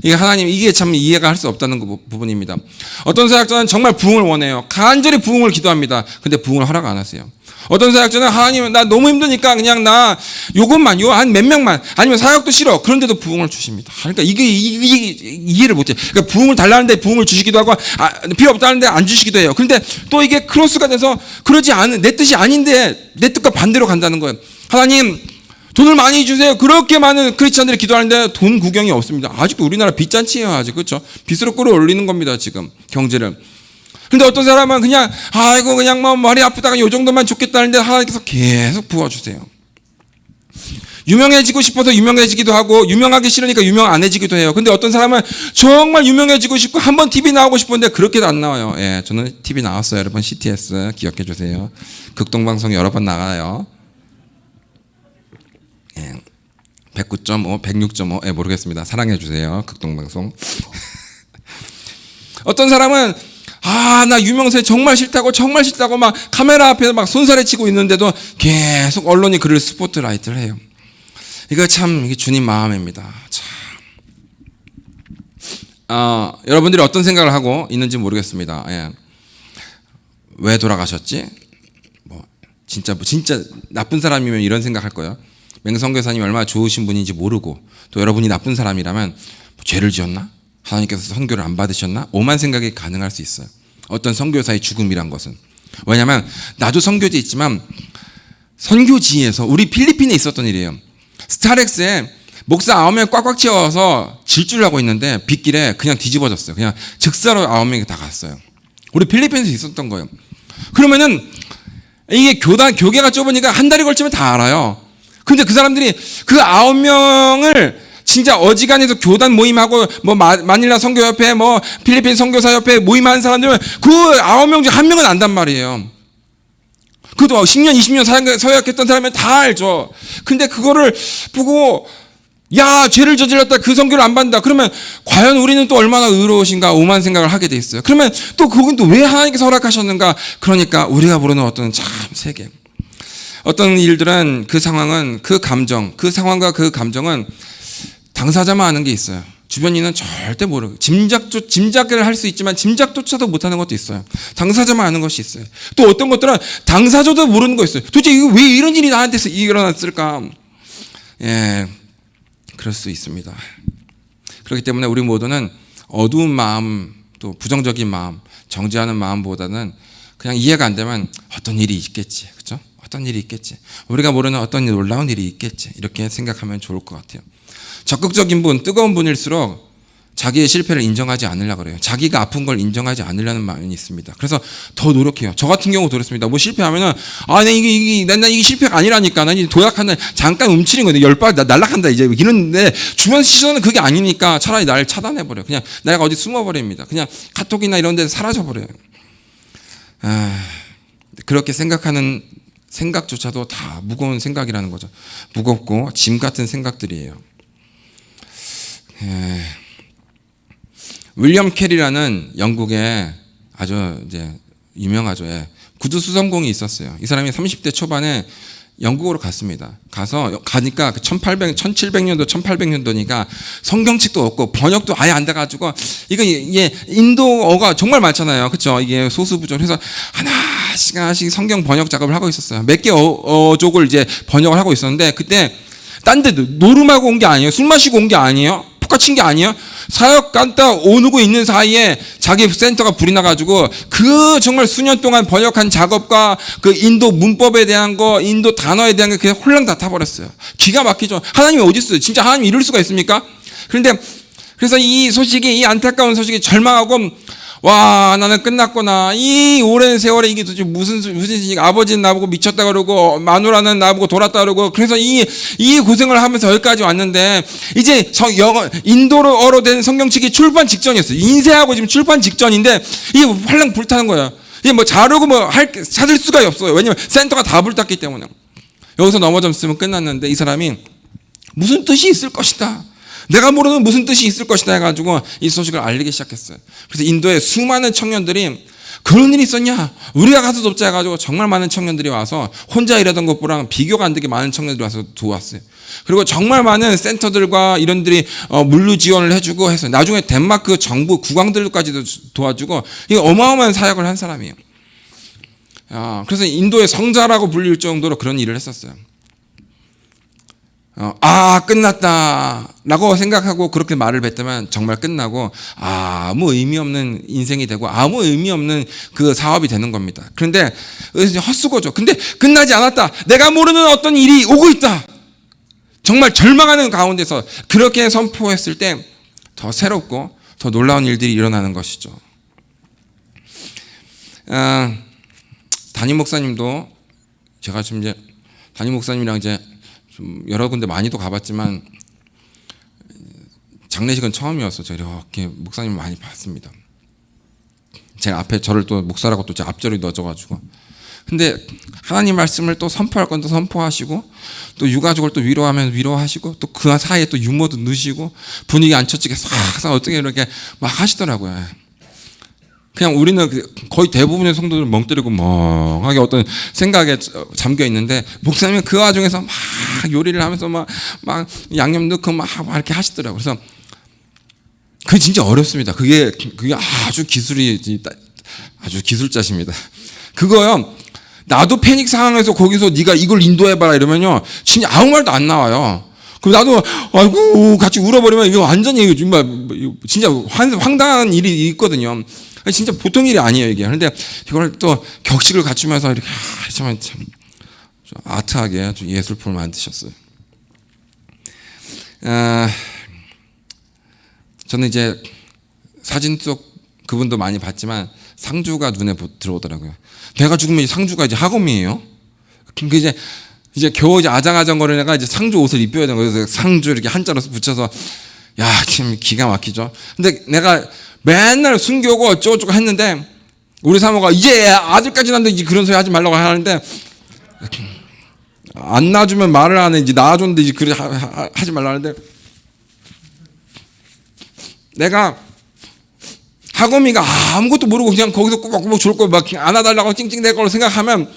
이게 하나님 이게 참 이해가 할 수 없다는 부분입니다. 어떤 사역자는 정말 부흥을 원해요. 간절히 부흥을 기도합니다. 근데 부흥을 허락 안 하세요. 어떤 사역자는 하나님 나 너무 힘드니까 그냥 나 요것만 한 몇 명만 아니면 사역도 싫어. 그런데도 부흥을 주십니다. 그러니까 이게 이해를 못해. 그러니까 부흥을 달라는데 부흥을 주시기도 하고 필요 없다는데 안 주시기도 해요. 그런데 또 이게 크로스가 돼서 그러지 않은 내 뜻이 아닌데 내 뜻과 반대로 간다는 거예요. 하나님 돈을 많이 주세요. 그렇게 많은 크리스천들이 기도하는데 돈 구경이 없습니다. 아직도 우리나라 빚잔치예요. 아직 그렇죠? 빚으로 끌어올리는 겁니다. 지금 경제를. 근데 어떤 사람은 그냥 아이고 그냥 뭐 머리 아프다가 요 정도만 좋겠다는데 하나님께서 계속 부어주세요. 유명해지고 싶어서 유명해지기도 하고 유명하기 싫으니까 유명 안 해지기도 해요. 근데 어떤 사람은 정말 유명해지고 싶고 한번 TV 나오고 싶은데 그렇게도 안 나와요. 저는 TV 나왔어요. 여러분 CTS 기억해 주세요. 극동방송 여러 번 나가요. 109.5, 106.5 모르겠습니다. 사랑해 주세요. 극동방송. 어떤 사람은 나 유명세 정말 싫다고 막 카메라 앞에서 막 손살에 치고 있는데도 계속 언론이 그를 스포트라이트를 해요. 이거 참 이게 주님 마음입니다. 참. 여러분들이 어떤 생각을 하고 있는지 모르겠습니다. 왜 돌아가셨지? 진짜 나쁜 사람이면 이런 생각할 거예요. 맹성교사님이 얼마나 좋으신 분인지 모르고 또 여러분이 나쁜 사람이라면 죄를 지었나? 하나님께서 선교를 안 받으셨나? 오만 생각이 가능할 수 있어요. 어떤 선교사의 죽음이란 것은. 왜냐하면 나도 선교지에 있지만 선교지에서 우리 필리핀에 있었던 일이에요. 스타렉스에 목사 9명 꽉꽉 채워서 질주를 하고 있는데 빗길에 그냥 뒤집어졌어요. 그냥 즉사로 9명이 다 갔어요. 우리 필리핀에서 있었던 거예요. 그러면은 이게 교계가 좁으니까 한 달이 걸치면 다 알아요. 근데 그 사람들이 그 9명을 진짜 어지간해서 교단 모임하고 뭐 마닐라 선교협회 뭐 필리핀 선교사협회 모임하는 사람들은 그 9명 중 한 명은 안단 말이에요. 그것도 10년 20년 서역했던 사람은 다 알죠. 근데 그거를 보고 야 죄를 저질렀다 그 선교를 안 받는다 그러면 과연 우리는 또 얼마나 의로우신가 오만 생각을 하게 돼 있어요. 그러면 또 그건 또 왜 하나님께서 허락하셨는가. 그러니까 우리가 모르는 어떤 참 세계 어떤 일들은 그 상황은 그 감정 그 상황과 그 감정은 당사자만 아는 게 있어요. 주변인은 절대 모르고 짐작을 할 수 있지만 짐작조차도 못하는 것도 있어요. 당사자만 아는 것이 있어요. 또 어떤 것들은 당사자도 모르는 거 있어요. 도대체 이거 왜 이런 일이 나한테서 일어났을까? 예, 그럴 수 있습니다. 그렇기 때문에 우리 모두는 어두운 마음 또 부정적인 마음 정죄하는 마음보다는 그냥 이해가 안 되면 어떤 일이 있겠지, 그렇죠? 어떤 일이 있겠지. 우리가 모르는 어떤 놀라운 일이 있겠지. 이렇게 생각하면 좋을 것 같아요. 적극적인 분, 뜨거운 분일수록 자기의 실패를 인정하지 않으려고 그래요. 자기가 아픈 걸 인정하지 않으려는 마음이 있습니다. 그래서 더 노력해요. 저 같은 경우 그렇습니다. 뭐 실패하면은 나 이게 실패가 아니라니까. 나 이제 도약한다. 잠깐 움츠린 거예요. 열발 날락한다 이제 이런데 주변 시선은 그게 아니니까 차라리 나를 차단해 버려. 그냥 내가 어디 숨어 버립니다. 그냥 카톡이나 이런 데서 사라져 버려요. 그렇게 생각하는 생각조차도 다 무거운 생각이라는 거죠. 무겁고 짐 같은 생각들이에요. 윌리엄 캐리라는 영국의 아주 이제 유명하죠. 구두 수성공이 있었어요. 이 사람이 30대 초반에 영국으로 갔습니다. 가니까 1700년도 1800년도니까 성경책도 없고 번역도 아예 안 돼가지고 이게 인도어가 정말 많잖아요. 그렇죠? 이게 소수부족. 그래서 하나씩 성경 번역 작업을 하고 있었어요. 몇 개 어족을 이제 번역을 하고 있었는데 그때 딴 데도 노름하고 온 게 아니에요. 술 마시고 온 게 아니에요. 푹 친 게 아니에요. 사역 갔다 오누고 있는 사이에 자기 센터가 불이 나가지고 그 정말 수년 동안 번역한 작업과 그 인도 문법에 대한 거, 인도 단어에 대한 게 그냥 홀랑 다 타버렸어요. 기가 막히죠. 하나님이 어디 있어요? 진짜 하나님이 이럴 수가 있습니까? 그래서 이 안타까운 소식이 절망하고 와 나는 끝났구나. 이 오랜 세월에 이게 도대체 무슨 짓이 아버지는 나보고 미쳤다 그러고 마누라는 나보고 돌았다 그러고 그래서 이 고생을 하면서 여기까지 왔는데 이제 인도어로 된 성경책이 출판 직전이었어요. 인쇄하고 지금 출판 직전인데 이게 활랑 불타는 거예요. 이게 뭐 자르고 찾을 수가 없어요. 왜냐면 센터가 다 불탔기 때문에. 여기서 넘어졌으면 끝났는데 이 사람이 무슨 뜻이 있을 것이다. 내가 모르는 무슨 뜻이 있을 것이다 해가지고 이 소식을 알리기 시작했어요. 그래서 인도의 수많은 청년들이 그런 일이 있었냐? 우리가 가서 돕자 해가지고 정말 많은 청년들이 와서 혼자 일하던 것보다 비교가 안 되게 많은 청년들이 와서 도왔어요. 그리고 정말 많은 센터들과 이런들이 물류 지원을 해주고 해서 나중에 덴마크 정부 국왕들까지도 도와주고 이게 어마어마한 사역을 한 사람이에요. 그래서 인도의 성자라고 불릴 정도로 그런 일을 했었어요. 끝났다 라고 생각하고 그렇게 말을 뱉으면 정말 끝나고 아무 의미 없는 인생이 되고 아무 의미 없는 그 사업이 되는 겁니다. 그런데 헛수고죠. 근데 끝나지 않았다. 내가 모르는 어떤 일이 오고 있다. 정말 절망하는 가운데서 그렇게 선포했을 때 더 새롭고 더 놀라운 일들이 일어나는 것이죠. 담임 목사님도 제가 지금 이제 담임 목사님이랑 이제 좀 여러 군데 많이도 가봤지만 장례식은 처음이어서 제가 이렇게 목사님을 많이 봤습니다. 제 앞에 저를 또 목사라고 또 제 앞자리 넣어줘가지고 근데 하나님 말씀을 또 선포할 건 또 선포하시고 또 유가족을 또 위로하면 위로하시고 또 그 사이에 또 유머도 넣으시고 분위기 안 처지게 싹싹 어떻게 이렇게 막 하시더라고요. 그냥 우리는 거의 대부분의 성도들은 멍 때리고 멍하게 어떤 생각에 잠겨 있는데 목사님은 그 와중에서 막 요리를 하면서 막 양념 넣고 막 이렇게 하시더라고요. 그래서 그게 진짜 어렵습니다. 그게 아주 기술자십니다. 그거요. 나도 패닉 상황에서 거기서 네가 이걸 인도해봐라 이러면요, 진짜 아무 말도 안 나와요. 그럼 나도 아이고 같이 울어버리면 이거 완전히 정말 진짜 황당한 일이 있거든요. 진짜 보통 일이 아니에요 이게. 그런데 이걸 또 격식을 갖추면서 이렇게 참 아트하게 좀 예술품을 만드셨어요. 저는 이제 사진 속 그분도 많이 봤지만 상주가 눈에 들어오더라고요. 내가 죽으면 상주가 이제 학엄이에요. 그러니까 이제 겨우 이제 아장아장거리는 애가 이제 상주 옷을 입혀야 되는 거예요. 그래서 상주 이렇게 한자로 붙여서, 야, 참 기가 막히죠. 근데 내가 맨날 순교고 어쩌고저쩌고 했는데 우리 사모가 이제 아들까지 낳는데 이제 그런 소리 하지 말라고 하는데, 안 낳아주면 말을 안 해. 이제 낳아줬는데 이제 그래 하지 말라 하는데, 내가 학엄이가 아무것도 모르고 그냥 거기서 꼬박꼬박 죽을 걸 막 안아달라고 찡찡댈 걸로 생각하면,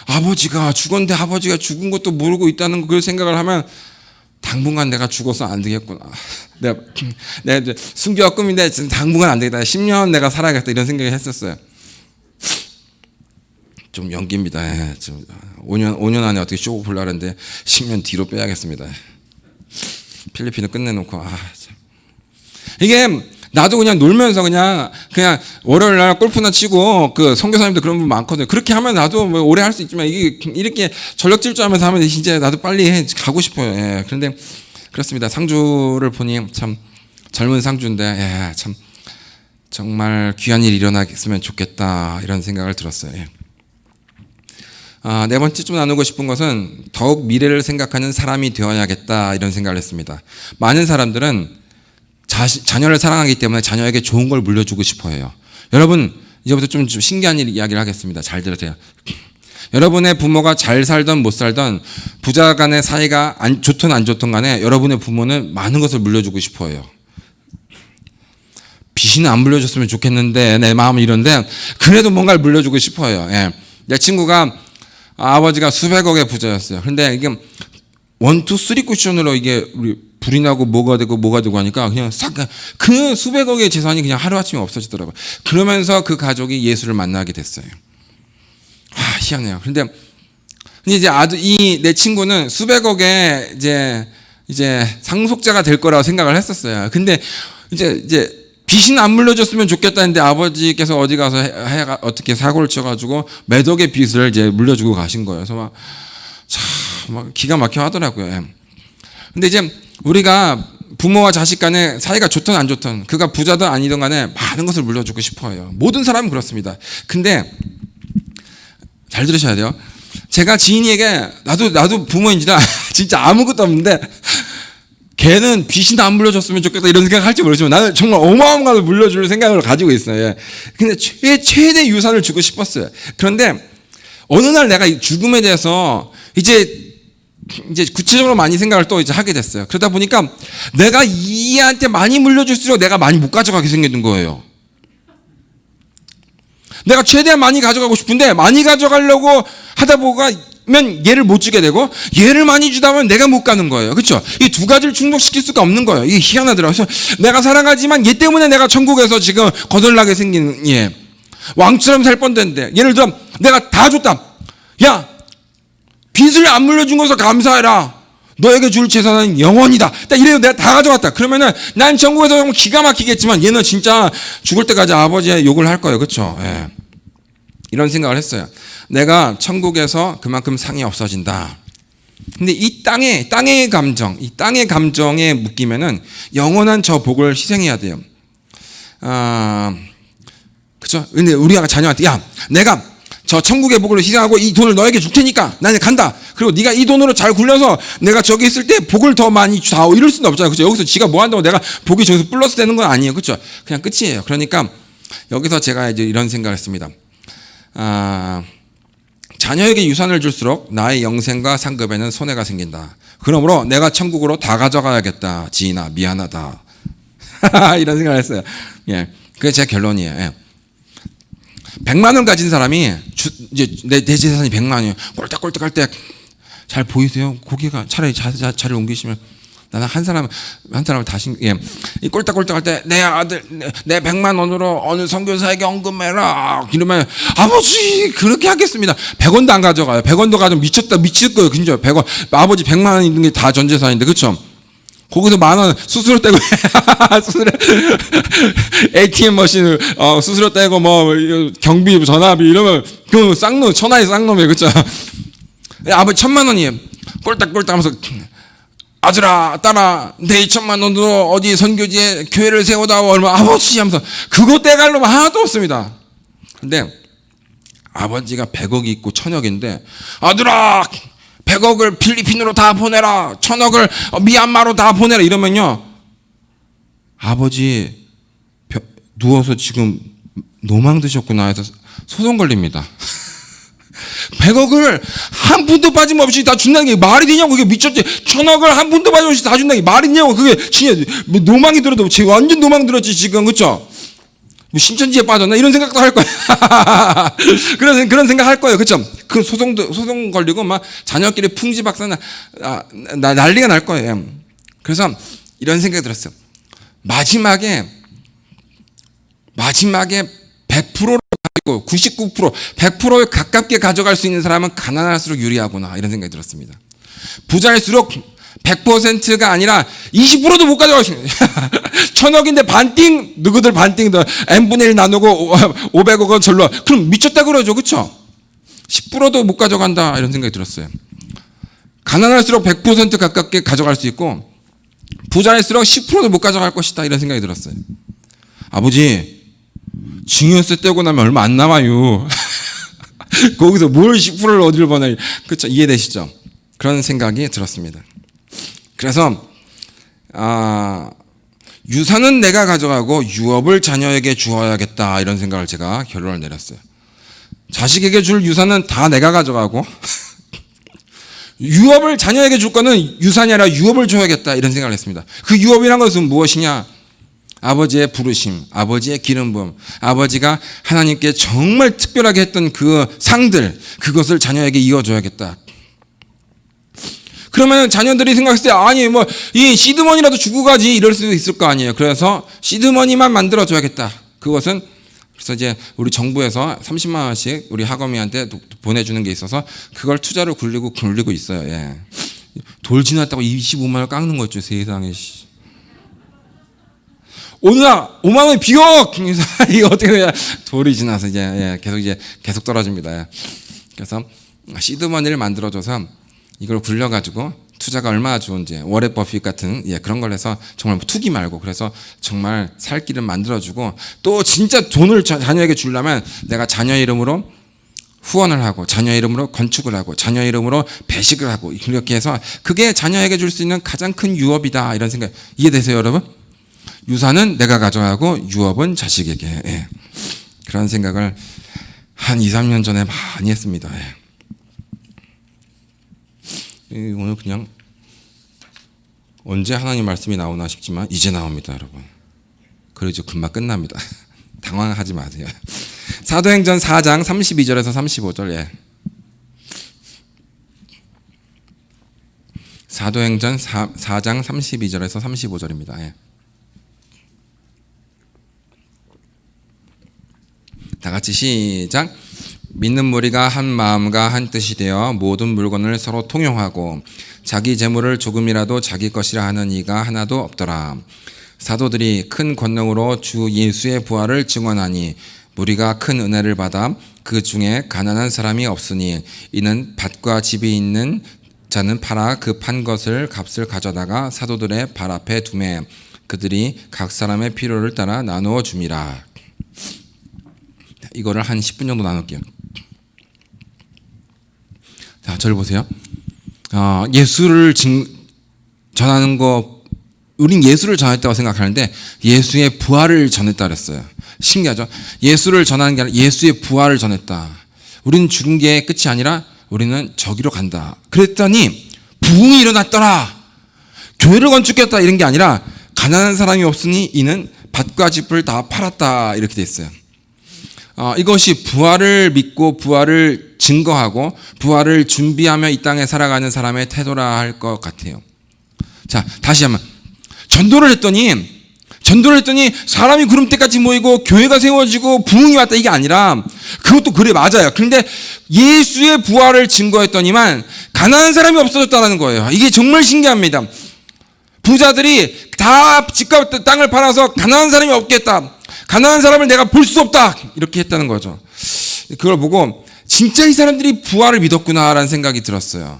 아버지가 죽었는데 아버지가 죽은 것도 모르고 있다는 그 생각을 하면 당분간 내가 죽어서 안 되겠구나. 내가 이제 순교가 꿈인데 당분간 안 되겠다. 10년 내가 살아야겠다 이런 생각을 했었어요. 좀 연기입니다. 지금 5년 안에 어떻게 쇼 보려는데 10년 뒤로 빼야겠습니다. 필리핀을 끝내놓고 이게 나도 그냥 놀면서 그냥 월요일 날 골프나 치고 그 선교사님들 그런 분 많거든요. 그렇게 하면 나도 뭐 오래 할 수 있지만 이게 이렇게 전력 질주하면서 하면 진짜 나도 빨리 가고 싶어요. 예. 그런데 그렇습니다. 상주를 보니 참 젊은 상주인데, 예, 참 정말 귀한 일이 일어나겠으면 좋겠다 이런 생각을 들었어요. 예. 네 번째 좀 나누고 싶은 것은 더욱 미래를 생각하는 사람이 되어야겠다 이런 생각을 했습니다. 많은 사람들은 자녀를 사랑하기 때문에 자녀에게 좋은 걸 물려주고 싶어 해요. 여러분, 이제부터 좀 신기한 이야기를 하겠습니다. 잘 들으세요. 여러분의 부모가 잘 살던 못 살던, 부자 간의 사이가 좋든 안 좋든 간에 여러분의 부모는 많은 것을 물려주고 싶어 해요. 빚은 안 물려줬으면 좋겠는데 내 마음은 이런데 그래도 뭔가를 물려주고 싶어 해요. 예. 내 친구가 아버지가 수백억의 부자였어요. 그런데 이게 1, 2, 3 쿠션으로 이게 우리 불이 나고 뭐가 되고 하니까 그냥 싹 그 수백억의 재산이 그냥 하루아침에 없어지더라고요. 그러면서 그 가족이 예수를 만나게 됐어요. 희한해요. 그런데 이제 내 친구는 수백억의 이제 상속자가 될 거라고 생각을 했었어요. 근데 이제 빚은 안 물려줬으면 좋겠다는데 아버지께서 어디 가서 어떻게 사고를 쳐가지고 몇 억의 빚을 이제 물려주고 가신 거예요. 그래서 막 기가 막혀 하더라고요. 근데 이제 우리가 부모와 자식 간에 사이가 좋든 안 좋든, 그가 부자든 아니든 간에 많은 것을 물려주고 싶어 해요. 모든 사람은 그렇습니다. 근데 잘 들으셔야 돼요. 제가 지인이에게 나도 부모인지라 진짜 아무것도 없는데 걔는 빚이나 안 물려줬으면 좋겠다 이런 생각 할지 모르지만 나는 정말 어마어마한 걸 물려줄 생각을 가지고 있어요. 근데 최대 유산을 주고 싶었어요. 그런데 어느 날 내가 죽음에 대해서 이제 구체적으로 많이 생각을 또 이제 하게 됐어요. 그러다 보니까 내가 얘한테 많이 물려줄수록 내가 많이 못 가져가게 생기는 거예요. 내가 최대한 많이 가져가고 싶은데 많이 가져가려고 하다 보면 얘를 못 주게 되고, 얘를 많이 주다 보면 내가 못 가는 거예요. 그렇죠? 이 두 가지를 충족시킬 수가 없는 거예요. 이게 희한하더라고요. 그래서 내가 사랑하지만 얘 때문에 내가 천국에서 지금 거덜나게 생긴 왕처럼 살 뻔된데, 예를 들어 내가 다 줬다. 야, 빚을 안 물려준 것을 감사해라. 너에게 줄 재산은 영원이다. 딱 이래요. 내가 다 가져갔다. 그러면은 난 천국에서 정말 기가 막히겠지만 얘는 진짜 죽을 때까지 아버지의 욕을 할 거예요. 그렇죠? 예. 이런 생각을 했어요. 내가 천국에서 그만큼 상이 없어진다. 근데 이 땅의 감정, 이 땅의 감정에 묶이면은 영원한 저 복을 희생해야 돼요. 그렇죠? 근데 우리가 자녀한테, 야, 내가 저 천국의 복을 희생하고 이 돈을 너에게 줄 테니까 나는 간다. 그리고 네가 이 돈으로 잘 굴려서 내가 저기 있을 때 복을 더 많이 주다. 이럴 수는 없잖아요. 그렇죠? 여기서 지가 뭐 한다고 내가 복이 저기서 플러스 되는 건 아니에요. 그렇죠? 그냥 끝이에요. 그러니까 여기서 제가 이제 이런 생각을 했습니다. 자녀에게 유산을 줄수록 나의 영생과 상급에는 손해가 생긴다. 그러므로 내가 천국으로 다 가져가야겠다. 지인아, 미안하다. 이런 생각을 했어요. 예. 그게 제 결론이에요. 예. 100만 원 가진 사람이 이제 내 재산이 100만 원이에요. 꼴딱꼴딱 할 때 잘 보이세요? 고개가 차라리 자리를 옮기시면 나는 한 사람을 다시, 이 꼴딱꼴딱 할 때, 내 아들, 내 100만 원으로 어느 선교사에게 헌금해라. 이러면, 아버지, 그렇게 하겠습니다. 100원도 안 가져가요. 100원도 가지고 미칠 거예요. 진짜 100원. 아버지 100만 원 있는 게 다 전 재산인데, 그쵸? 거기서 10,000원 수수료 떼고, ATM 머신, 수수료 떼고, 경비, 전화비, 이러면, 그 쌍놈, 천하의 쌍놈이에요. 그쵸? 아버지 1,000만 원이에요. 꼴딱꼴딱 하면서, 아들아, 딸아, 내 2,000만 원으로 어디 선교지에 교회를 세우다오. 얼마, 아버지 하면서, 그거 떼갈 놈 하나도 없습니다. 근데, 아버지가 100억이 있고 1,000억인데, 아들아! 100억을 필리핀으로 다 보내라. 1,000억을 미얀마로 다 보내라. 이러면요. 아버지 누워서 지금 노망 드셨구나 해서 소송 걸립니다. 100억을 한 푼도 빠짐없이 다 준다는 게 말이 되냐고. 그게 미쳤지. 1,000억을 한 푼도 빠짐없이 다 준다는 게 말이 되냐고. 그게 진짜 노망이 들어도 완전 노망 들었지 지금. 그렇죠? 신천지에 빠졌나 이런 생각도 할 거예요. 그런 생각 할 거예요. 그렇죠? 그 소송 걸리고 막 자녀끼리 풍지박산 난리가 날 거예요. 그래서 이런 생각이 들었어요. 마지막에 100%로 가지고 99%, 100%에 가깝게 가져갈 수 있는 사람은 가난할수록 유리하구나 이런 생각이 들었습니다. 부자일수록 100%가 아니라 20%도 못 가져갈 수 있는 1,000억인데 반띵 누구들 반띵 n분의 1 나누고 500억은 절로 그럼 미쳤다 그러죠. 그렇죠? 10%도 못 가져간다 이런 생각이 들었어요. 가난할수록 100% 가깝게 가져갈 수 있고 부자일수록 10%도 못 가져갈 것이다 이런 생각이 들었어요. 아버지 증여세 떼고 나면 얼마 안 남아요. 거기서 뭘 10%를 어디를 보내. 그렇죠? 이해되시죠? 그런 생각이 들었습니다. 그래서 유산은 내가 가져가고 유업을 자녀에게 주어야겠다 이런 생각을 제가 결론을 내렸어요. 자식에게 줄 유산은 다 내가 가져가고 유업을 자녀에게 줄 거는 유산이 아니라 유업을 줘야겠다 이런 생각을 했습니다. 그 유업이란 것은 무엇이냐? 아버지의 부르심, 아버지의 기름 부음, 아버지가 하나님께 정말 특별하게 했던 그 상들, 그것을 자녀에게 이어줘야겠다. 그러면 자녀들이 생각했을 때 아니 이 시드머니라도 주고 가지 이럴 수도 있을 거 아니에요. 그래서 시드머니만 만들어줘야겠다. 그것은 그래서 이제 우리 정부에서 30만 원씩 우리 학어미한테 보내주는 게 있어서 그걸 투자로 굴리고 있어요. 예. 돌 지났다고 25만 원 깎는 거 있죠. 세상에. 오늘아 5만 원이 비어. 이거 어떻게 해야 돌이 지나서 이제 계속 떨어집니다. 예. 그래서 시드머니를 만들어줘서 이걸 굴려가지고 투자가 얼마나 좋은지 워렌 버핏 같은 그런 걸 해서 정말 투기 말고 그래서 정말 살 길을 만들어주고 또 진짜 돈을 자녀에게 주려면 내가 자녀 이름으로 후원을 하고 자녀 이름으로 건축을 하고 자녀 이름으로 배식을 하고 이렇게 해서 그게 자녀에게 줄 수 있는 가장 큰 유업이다 이런 생각 이해되세요 여러분? 유산은 내가 가져가고 유업은 자식에게 그런 생각을 한 2, 3년 전에 많이 했습니다. 오늘 그냥 언제 하나님 말씀이 나오나 싶지만 이제 나옵니다 여러분. 그러죠. 금방 끝납니다. 당황하지 마세요. 사도행전 4장 32절에서 35절 사도행전 4장 32절에서 35절입니다. 다 같이 시작. 믿는 무리가 한 마음과 한 뜻이 되어 모든 물건을 서로 통용하고 자기 재물을 조금이라도 자기 것이라 하는 이가 하나도 없더라. 사도들이 큰 권능으로 주 예수의 부활을 증언하니 무리가 큰 은혜를 받아 그 중에 가난한 사람이 없으니 이는 밭과 집이 있는 자는 팔아 그 판 것을 값을 가져다가 사도들의 발 앞에 두매 그들이 각 사람의 필요를 따라 나누어 줌이라. 이거를 한 10분 정도 나눌게요. 자, 저를 보세요. 예수를 전하는 거, 우린 예수를 전했다고 생각하는데 예수의 부활을 전했다 그랬어요. 신기하죠? 예수를 전하는 게 아니라 예수의 부활을 전했다. 우리는 죽은 게 끝이 아니라 우리는 저기로 간다. 그랬더니 부흥이 일어났더라. 교회를 건축했다 이런 게 아니라 가난한 사람이 없으니 이는 밭과 집을 다 팔았다 이렇게 돼 있어요. 이것이 부활을 믿고 부활을 증거하고 부활을 준비하며 이 땅에 살아가는 사람의 태도라 할 것 같아요. 자, 다시 한번. 전도를 했더니 사람이 구름대까지 모이고 교회가 세워지고 부흥이 왔다 이게 아니라, 그것도 그래 맞아요. 그런데 예수의 부활을 증거했더니만 가난한 사람이 없어졌다는 거예요. 이게 정말 신기합니다. 부자들이 다 집과 땅을 팔아서 가난한 사람이 없겠다, 가난한 사람을 내가 볼 수 없다, 이렇게 했다는 거죠. 그걸 보고 진짜 이 사람들이 부활을 믿었구나라는 생각이 들었어요.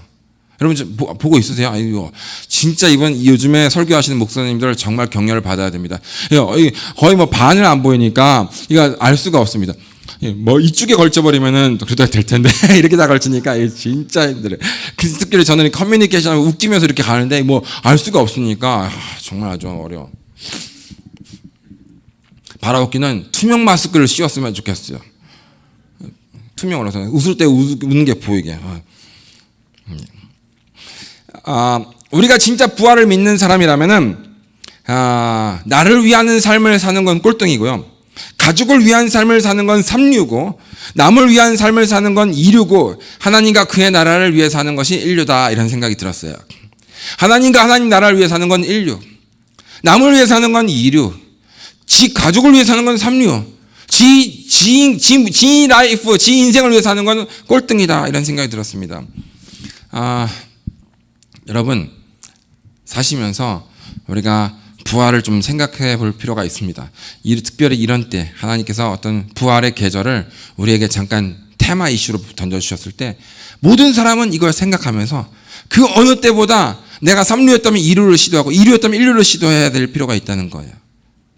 여러분 보고 있으세요? 아이고, 진짜 요즘에 설교하시는 목사님들 정말 격려를 받아야 됩니다. 거의 뭐 반을 안 보이니까 이거 알 수가 없습니다. 뭐 이쪽에 걸쳐버리면은 그래도 될 텐데 이렇게 다 걸치니까 진짜 힘들어요. 특별히 저는 커뮤니케이션을 웃기면서 이렇게 가는데 뭐 알 수가 없으니까 정말 아주 어려워. 바라웃기는 투명 마스크를 씌웠으면 좋겠어요. 투명으로서 웃을 때 웃는 게 보이게. 우리가 진짜 부활을 믿는 사람이라면은 나를 위한 삶을 사는 건 꼴등이고요, 가족을 위한 삶을 사는 건 삼류고, 남을 위한 삶을 사는 건 이류고, 하나님과 그의 나라를 위해 사는 것이 인류다, 이런 생각이 들었어요. 하나님과 하나님 나라를 위해 사는 건 인류, 남을 위해 사는 건 이류, 지 가족을 위해 사는 건 삼류, 지 라이프, 지 인생을 위해 사는 건 꼴등이다, 이런 생각이 들었습니다. 여러분, 사시면서 우리가 부활을 좀 생각해 볼 필요가 있습니다. 특별히 이런 때 하나님께서 어떤 부활의 계절을 우리에게 잠깐 테마 이슈로 던져주셨을 때, 모든 사람은 이걸 생각하면서 그 어느 때보다 내가 삼류였다면 이류를 시도하고 이류였다면 인류를 시도해야 될 필요가 있다는 거예요.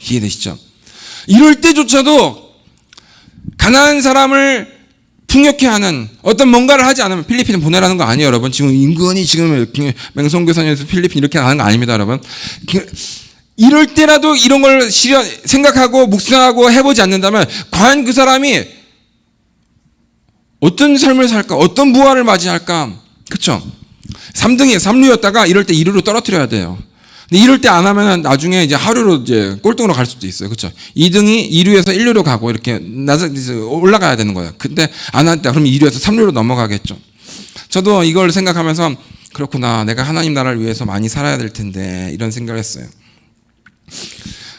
이해되시죠? 이럴 때조차도 가난한 사람을 풍요케 하는 어떤 뭔가를 하지 않으면 필리핀에 보내라는 거 아니에요, 여러분. 지금 인근이 지금 맹성교사님에서 필리핀 이렇게 가는 거 아닙니다, 여러분. 이럴 때라도 이런 걸 생각하고 묵상하고 해보지 않는다면 과연 그 사람이 어떤 삶을 살까, 어떤 부활을 맞이할까, 그렇죠? 3류였다가 이럴 때 2류로 떨어뜨려야 돼요. 근데 이럴 때 안 하면은 나중에 이제 하류로 이제 꼴등으로 갈 수도 있어요. 그렇죠? 2등이 2류에서 1류로 가고 이렇게 올라가야 되는 거예요. 근데 안 한다 그러면 2류에서 3류로 넘어가겠죠. 저도 이걸 생각하면서 그렇구나, 내가 하나님 나라를 위해서 많이 살아야 될 텐데, 이런 생각을 했어요.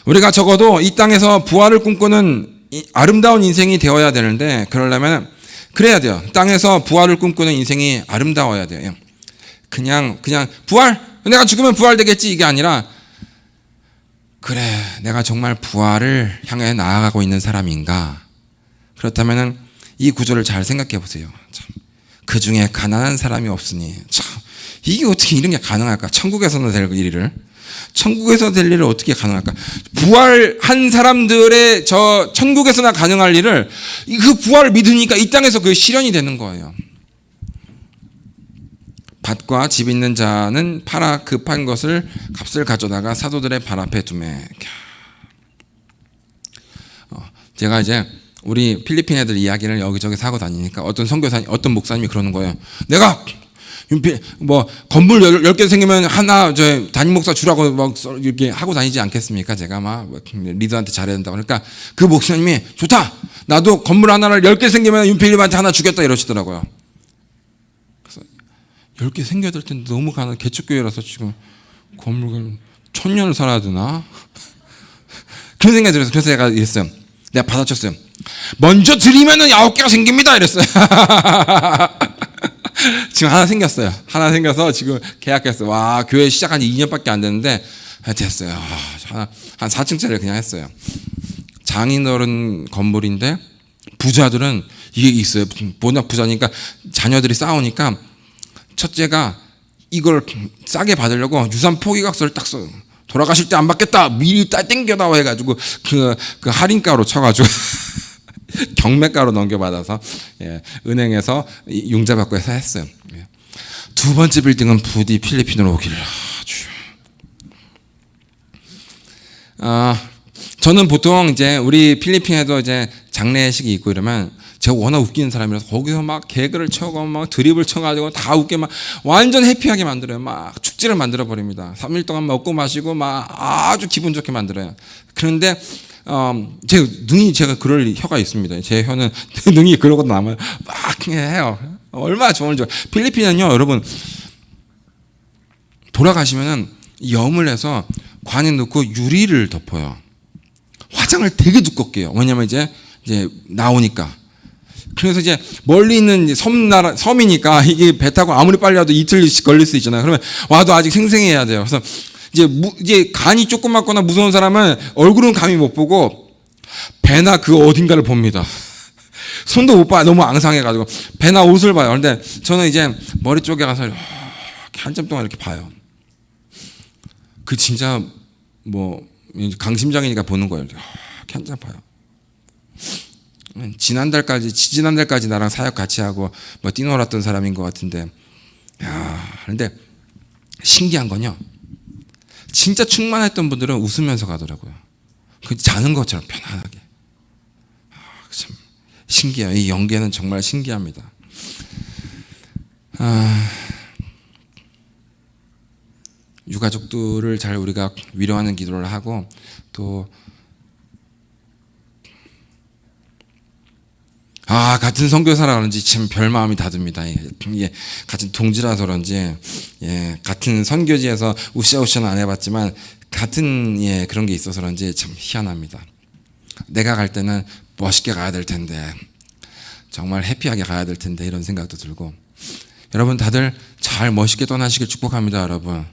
우리가 적어도 이 땅에서 부활을 꿈꾸는 아름다운 인생이 되어야 되는데, 그러려면 그래야 돼요. 땅에서 부활을 꿈꾸는 인생이 아름다워야 돼요. 그냥 부활, 내가 죽으면 부활되겠지, 이게 아니라, 그래, 내가 정말 부활을 향해 나아가고 있는 사람인가? 그렇다면은 이 구조를 잘 생각해 보세요. 그 중에 가난한 사람이 없으니, 참, 이게 어떻게 이런 게 가능할까? 천국에서는 될 일을, 천국에서 될 일을 어떻게 가능할까? 부활한 사람들의 천국에서나 가능할 일을, 그 부활을 믿으니까 이 땅에서 그게 실현이 되는 거예요. 밭과 집 있는 자는 팔아 그 판 것을 값을 가져다가 사도들의 발 앞에 두매. 제가 이제 우리 필리핀 애들 이야기를 여기저기 사고 다니니까 어떤 선교사님, 어떤 목사님이 그러는 거예요. 내가 뭐 건물 10개 생기면 하나 저 담임 목사 주라고 막 이렇게 하고 다니지 않겠습니까? 제가 막 리더한테 잘해야 된다고. 그러니까 그 목사님이 좋다, 나도 건물 하나를 10개 생기면 윤필립한테 하나 주겠다, 이러시더라고요. 10개 생겨야 될 텐데 너무 가난, 개척교회라서 지금 건물 1000년을 살아야 되나? 그런 생각이 들어서, 그래서 제가 이랬어요. 내가 받아쳤어요. 먼저 드리면은 9개가 생깁니다, 이랬어요. 지금 하나 생겼어요. 하나 생겨서 지금 계약했어요. 와, 교회 시작한 지 2년밖에 안 됐는데 됐어요. 한 4층짜리를 그냥 했어요. 장인어른 건물인데 부자들은 이게 있어요. 워낙 부자니까 자녀들이 싸우니까 첫째가 이걸 싸게 받으려고 유산 포기각서를 딱 써요. 돌아가실 때 안 받겠다, 미리 딱 땡겨다오 해가지고 그 할인가로 쳐가지고 경매가로 넘겨받아서, 예, 은행에서 융자받고 해서 했어요. 예. 두 번째 빌딩은 부디 필리핀으로 오기를. 저는 보통 이제 우리 필리핀에도 이제 장례식이 있고 이러면 제가 워낙 웃기는 사람이라서 거기서 막 개그를 쳐고 막 드립을 쳐가지고 다 웃게 막 완전 해피하게 만들어요. 막 축제를 만들어 버립니다. 3일 동안 먹고 마시고 막 아주 기분 좋게 만들어요. 그런데 제 능히 제가 그럴 혀가 있습니다. 제 혀는 능히 그러고 나면 막 해요. 얼마나 좋은지. 필리핀은요, 여러분, 돌아가시면은 염을 해서 관에 넣고 유리를 덮어요. 화장을 되게 두껍게 해요. 왜냐면 이제 나오니까. 그래서 이제 멀리 있는 섬이니까 이게 배 타고 아무리 빨리 와도 이틀씩 걸릴 수 있잖아요. 그러면 와도 아직 생생해야 돼요. 그래서 이제 간이 조그맣거나 무서운 사람은 얼굴은 감히 못 보고 배나 그 어딘가를 봅니다. 손도 못 봐요. 너무 앙상해가지고. 배나 옷을 봐요. 그런데 저는 이제 머리 쪽에 가서 이렇게 한참 동안 이렇게 봐요. 그 진짜 강심장이니까 보는 거예요. 이렇게 한참 봐요. 지지난달까지 나랑 사역 같이 하고 뛰놀았던 사람인 것 같은데, 그런데 신기한 건요, 진짜 충만했던 분들은 웃으면서 가더라고요. 그 자는 것처럼 편안하게. 참 신기해요. 이 연계는 정말 신기합니다. 유가족들을 잘 우리가 위로하는 기도를 하고, 또 같은 선교사라 그런지 참 별 마음이 다 듭니다. 같은 동지라서 그런지, 같은 선교지에서 우쌰우쌰는 안 해봤지만 같은 그런 게 있어서 그런지 참 희한합니다. 내가 갈 때는 멋있게 가야 될 텐데, 정말 해피하게 가야 될 텐데, 이런 생각도 들고. 여러분 다들 잘 멋있게 떠나시길 축복합니다. 여러분,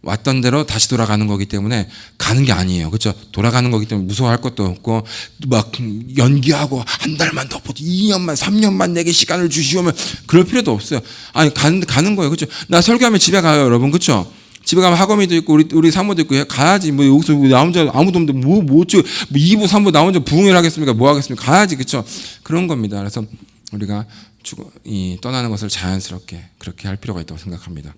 왔던 대로 다시 돌아가는 거기 때문에 가는 게 아니에요. 그렇죠? 돌아가는 거기 때문에 무서워할 것도 없고, 막 연기하고 한 달만 더 버티, 2년만 3년만 내게 시간을 주시오면 그럴 필요도 없어요. 아니 가는 거예요. 그렇죠? 나 설교하면 집에 가요, 여러분. 그렇죠? 집에 가면 학원이도 있고 우리 사모도 있고 가야지. 여기서 나 혼자 아무도 없는데 뭐 2부 3부 나 혼자 부흥회를 하겠습니까? 뭐 하겠습니까? 가야지. 그렇죠? 그런 겁니다. 그래서 우리가 떠나는 것을 자연스럽게 그렇게 할 필요가 있다고 생각합니다.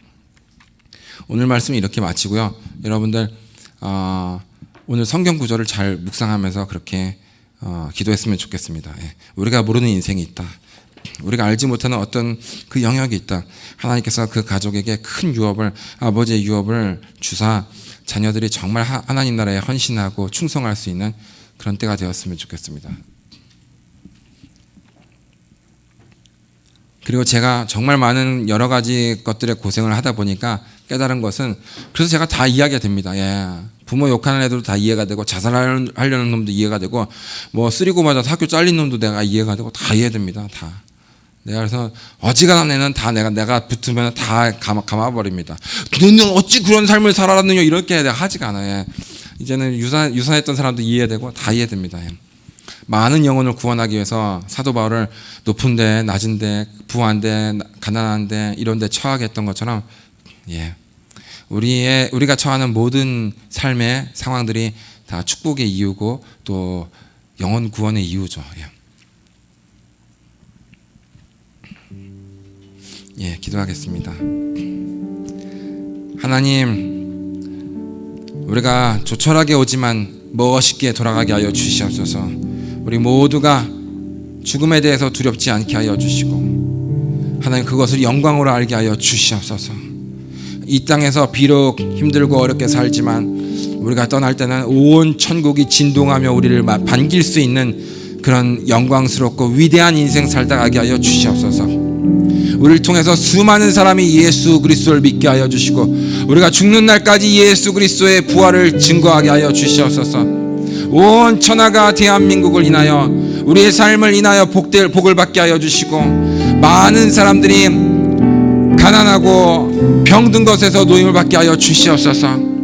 오늘 말씀은 이렇게 마치고요. 여러분들 오늘 성경 구절을 잘 묵상하면서 그렇게 기도했으면 좋겠습니다. 우리가 모르는 인생이 있다. 우리가 알지 못하는 어떤 그 영역이 있다. 하나님께서 그 가족에게 큰 유업을, 아버지의 유업을 주사 자녀들이 정말 하나님 나라에 헌신하고 충성할 수 있는 그런 때가 되었으면 좋겠습니다. 그리고 제가 정말 많은 여러 가지 것들에 고생을 하다 보니까 깨달은 것은, 그래서 제가 다 이해하게 됩니다. 부모 욕하는 애들도 다 이해가 되고, 자살하려는 놈도 이해가 되고, 쓰리고 맞아서 학교 잘린 놈도 내가 이해가 되고, 다 이해됩니다. 다. 내가 그래서 어지간한 애는 다 내가 붙으면 다 감아버립니다. 너는 어찌 그런 삶을 살아왔느냐, 이렇게 내가 하지가 않아요. 이제는 유산했던 사람도 이해되고 다 이해됩니다. 많은 영혼을 구원하기 위해서 사도 바울을 높은데 낮은데 부한데 가난한데 이런데 처하게 했던 것처럼, 우리가 처하는 모든 삶의 상황들이 다 축복의 이유고 또 영혼 구원의 이유죠. 기도하겠습니다. 하나님, 우리가 조촐하게 오지만 멋있게 돌아가게 하여 주시옵소서. 우리 모두가 죽음에 대해서 두렵지 않게 하여 주시고, 하나님 그것을 영광으로 알게 하여 주시옵소서. 이 땅에서 비록 힘들고 어렵게 살지만 우리가 떠날 때는 온 천국이 진동하며 우리를 반길 수 있는 그런 영광스럽고 위대한 인생 살다 가게 하여 주시옵소서. 우리를 통해서 수많은 사람이 예수 그리스도를 믿게 하여 주시고, 우리가 죽는 날까지 예수 그리스도의 부활을 증거하게 하여 주시옵소서. 온 천하가 대한민국을 인하여, 우리의 삶을 인하여 복을 받게 하여 주시고, 많은 사람들이 가난하고 병든 것에서 노임을 받게 하여 주시옵소서.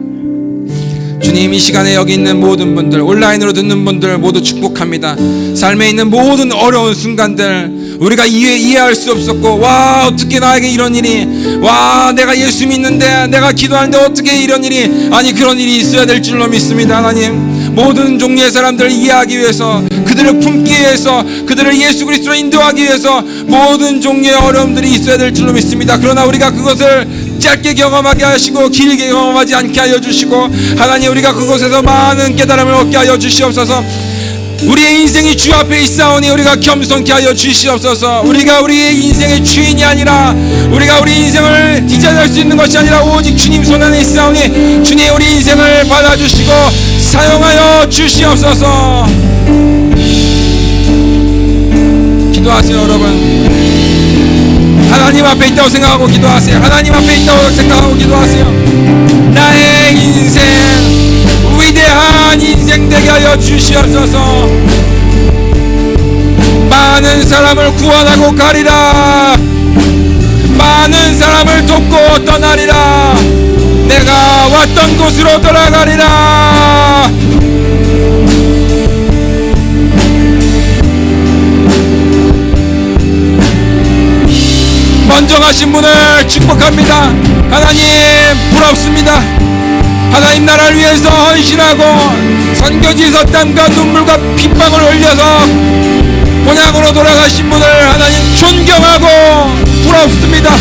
주님, 이 시간에 여기 있는 모든 분들, 온라인으로 듣는 분들 모두 축복합니다. 삶에 있는 모든 어려운 순간들, 우리가 이해할 수 없었고, 와 어떻게 나에게 이런 일이, 와 내가 예수 믿는데, 내가 기도하는데 어떻게 이런 일이, 아니 그런 일이 있어야 될 줄로 믿습니다. 하나님, 모든 종류의 사람들을 이해하기 위해서, 그들을 품기 위해서, 그들을 예수 그리스도로 인도하기 위해서 모든 종류의 어려움들이 있어야 될 줄로 믿습니다. 그러나 우리가 그것을 짧게 경험하게 하시고 길게 경험하지 않게 하여 주시고, 하나님 우리가 그곳에서 많은 깨달음을 얻게 하여 주시옵소서. 우리의 인생이 주 앞에 있사오니 우리가 겸손케 하여 주시옵소서. 우리가 우리의 인생의 주인이 아니라, 우리가 우리 인생을 디자인할 수 있는 것이 아니라 오직 주님 손 안에 있사오니 주님 우리 인생을 받아주시고 사용하여 주시옵소서. 기도하세요 여러분. 하나님 앞에 있다고 생각하고 기도하세요. 하나님 앞에 있다고 생각하고 기도하세요. 나의 인생 위대한 인생 되게 하여 주시옵소서. 많은 사람을 구원하고 가리라. 많은 사람을 돕고 떠나리라. 내가 왔던 곳으로 돌아가리라. 먼저 가신 분을 축복합니다. 하나님 부럽습니다. 하나님 나라를 위해서 헌신하고 선교지에서 땀과 눈물과 핏방울 흘려서 본향으로 돌아가신 분을 하나님 존경하고 부럽습니다.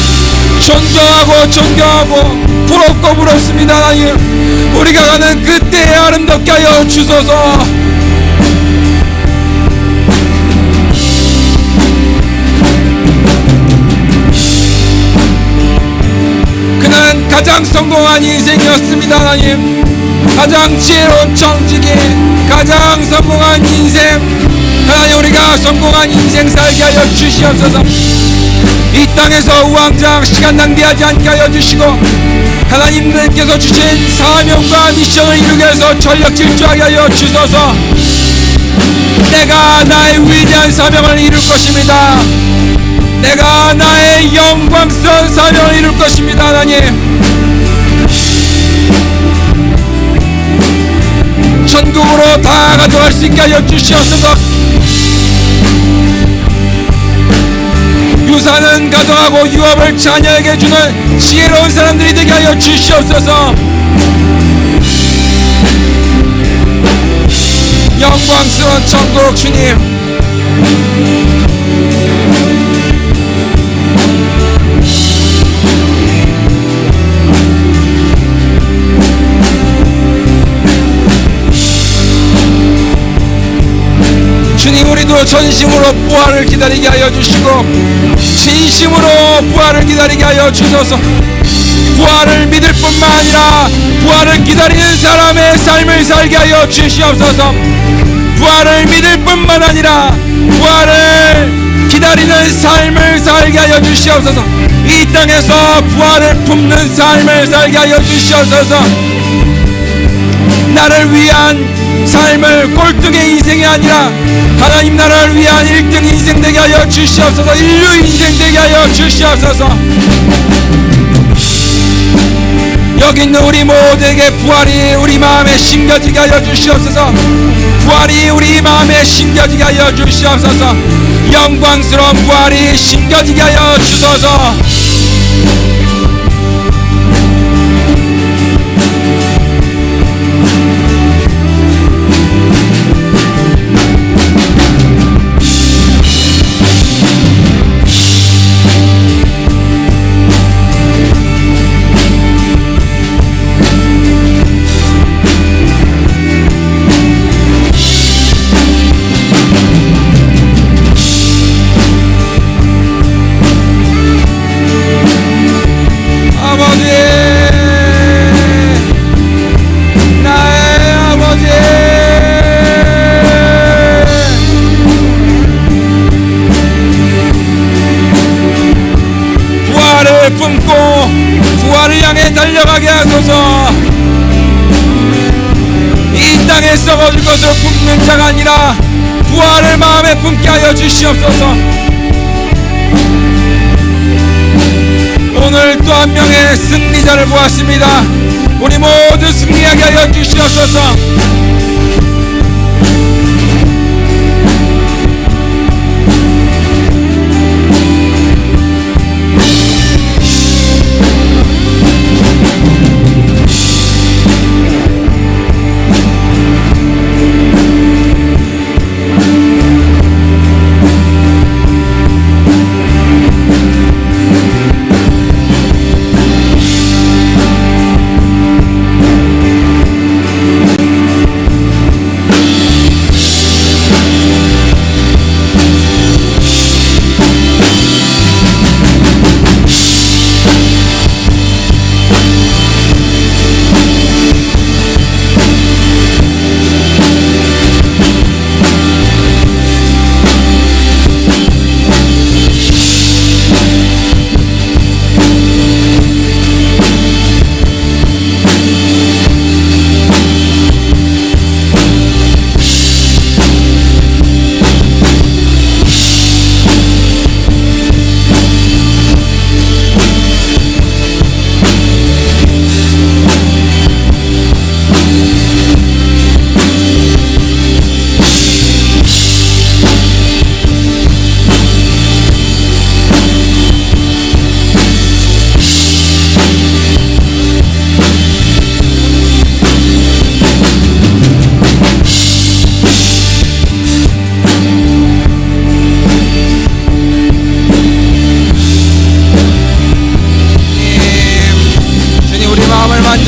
존경하고 부럽고 부럽습니다. 하나님 우리가 가는 그때에 아름답게 하여 주소서. 그는 가장 성공한 인생이었습니다. 하나님 가장 지혜로운 청지기, 가장 성공한 인생, 하나님 우리가 성공한 인생 살게 하여 주시옵소서. 이 땅에서 우왕좌왕 시간 낭비하지 않게 하여 주시고 하나님께서 주신 사명과 미션을 이루기 위해서 전력 질주하게 하여 주소서. 내가 나의 위대한 사명을 이룰 것입니다. 내가 나의 영광스러운 사명을 이룰 것입니다. 하나님 천국으로 다 가져갈 수 있게 하여 주시옵소서. 유산은 가져가고 유업을 자녀에게 주는 지혜로운 사람들이 되게 하여 주시옵소서. 영광스러운 천국 주님 우리도 전심으로 부활을 기다리게 하여 주시고 진심으로 부활을 기다리게 하여 주소서. 부활을 믿을 뿐만 아니라 부활을 기다리는 사람의 삶을 살게 하여 주시옵소서. 부활을 믿을 뿐만 아니라 부활을 기다리는 삶을 살게 하여 주시옵소서. 이 땅에서 부활을 품는 삶을 살게 하여 주시옵소서. 나를 위한 삶을 꼴등의 인생이 아니라 하나님 나라를 위한 1등 인생 되게 하여 주시옵소서. 인류 인생 되게 하여 주시옵소서. 여기 있는 우리 모두에게 부활이 우리 마음에 심겨지게 하여 주시옵소서. 부활이 우리 마음에 심겨지게 하여 주시옵소서. 영광스러운 부활이 심겨지게 하여 주소서. 품고 부활을 향해 달려가게 하소서. 이 땅에 썩어질 것으로 품는 자가 아니라 부활을 마음에 품게 하여 주시옵소서. 오늘 또 한 명의 승리자를 보았습니다. 우리 모두 승리하게 하여 주시옵소서.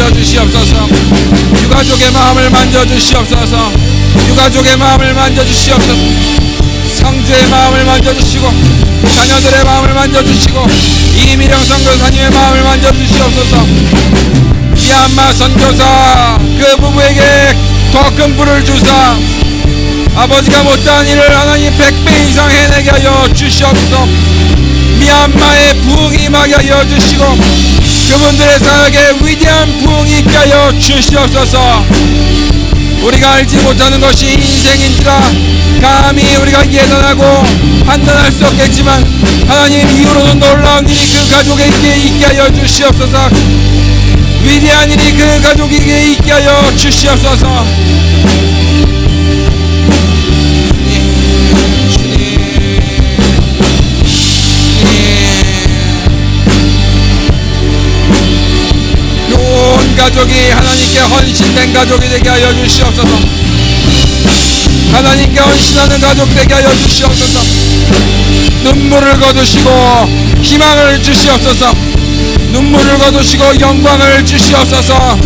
만져주시옵소서. 유가족의 마음을 만져주시옵소서. 유가족의 마음을 만져주시옵소서. 성주의 마음을 만져주시고 자녀들의 마음을 만져주시고 이미령 선교사님의 마음을 만져주시옵소서. 미얀마 선교사 그 부부에게 더 큰 불을 주사 아버지가 못한 일을 하나님 100배 이상 해내게 하여 주시옵소서. 미얀마의 부흥이 임하게 하여 주시고 그분들의 사역에 위대한 부흥이 있게 하여 주시옵소서. 우리가 알지 못하는 것이 인생인지라 감히 우리가 예단하고 판단할 수 없겠지만 하나님 이후로는 놀라운 일이 그 가족에게 있게 하여 주시옵소서. 위대한 일이 그 가족에게 있게 하여 주시옵소서. 온 가족이 하나님께 헌신된 가족이 되게 하여 주시옵소서. 하나님께 헌신하는 가족 되게 하여 주시옵소서. 눈물을 거두시고 희망을 주시옵소서. 눈물을 거두시고 영광을 주시옵소서.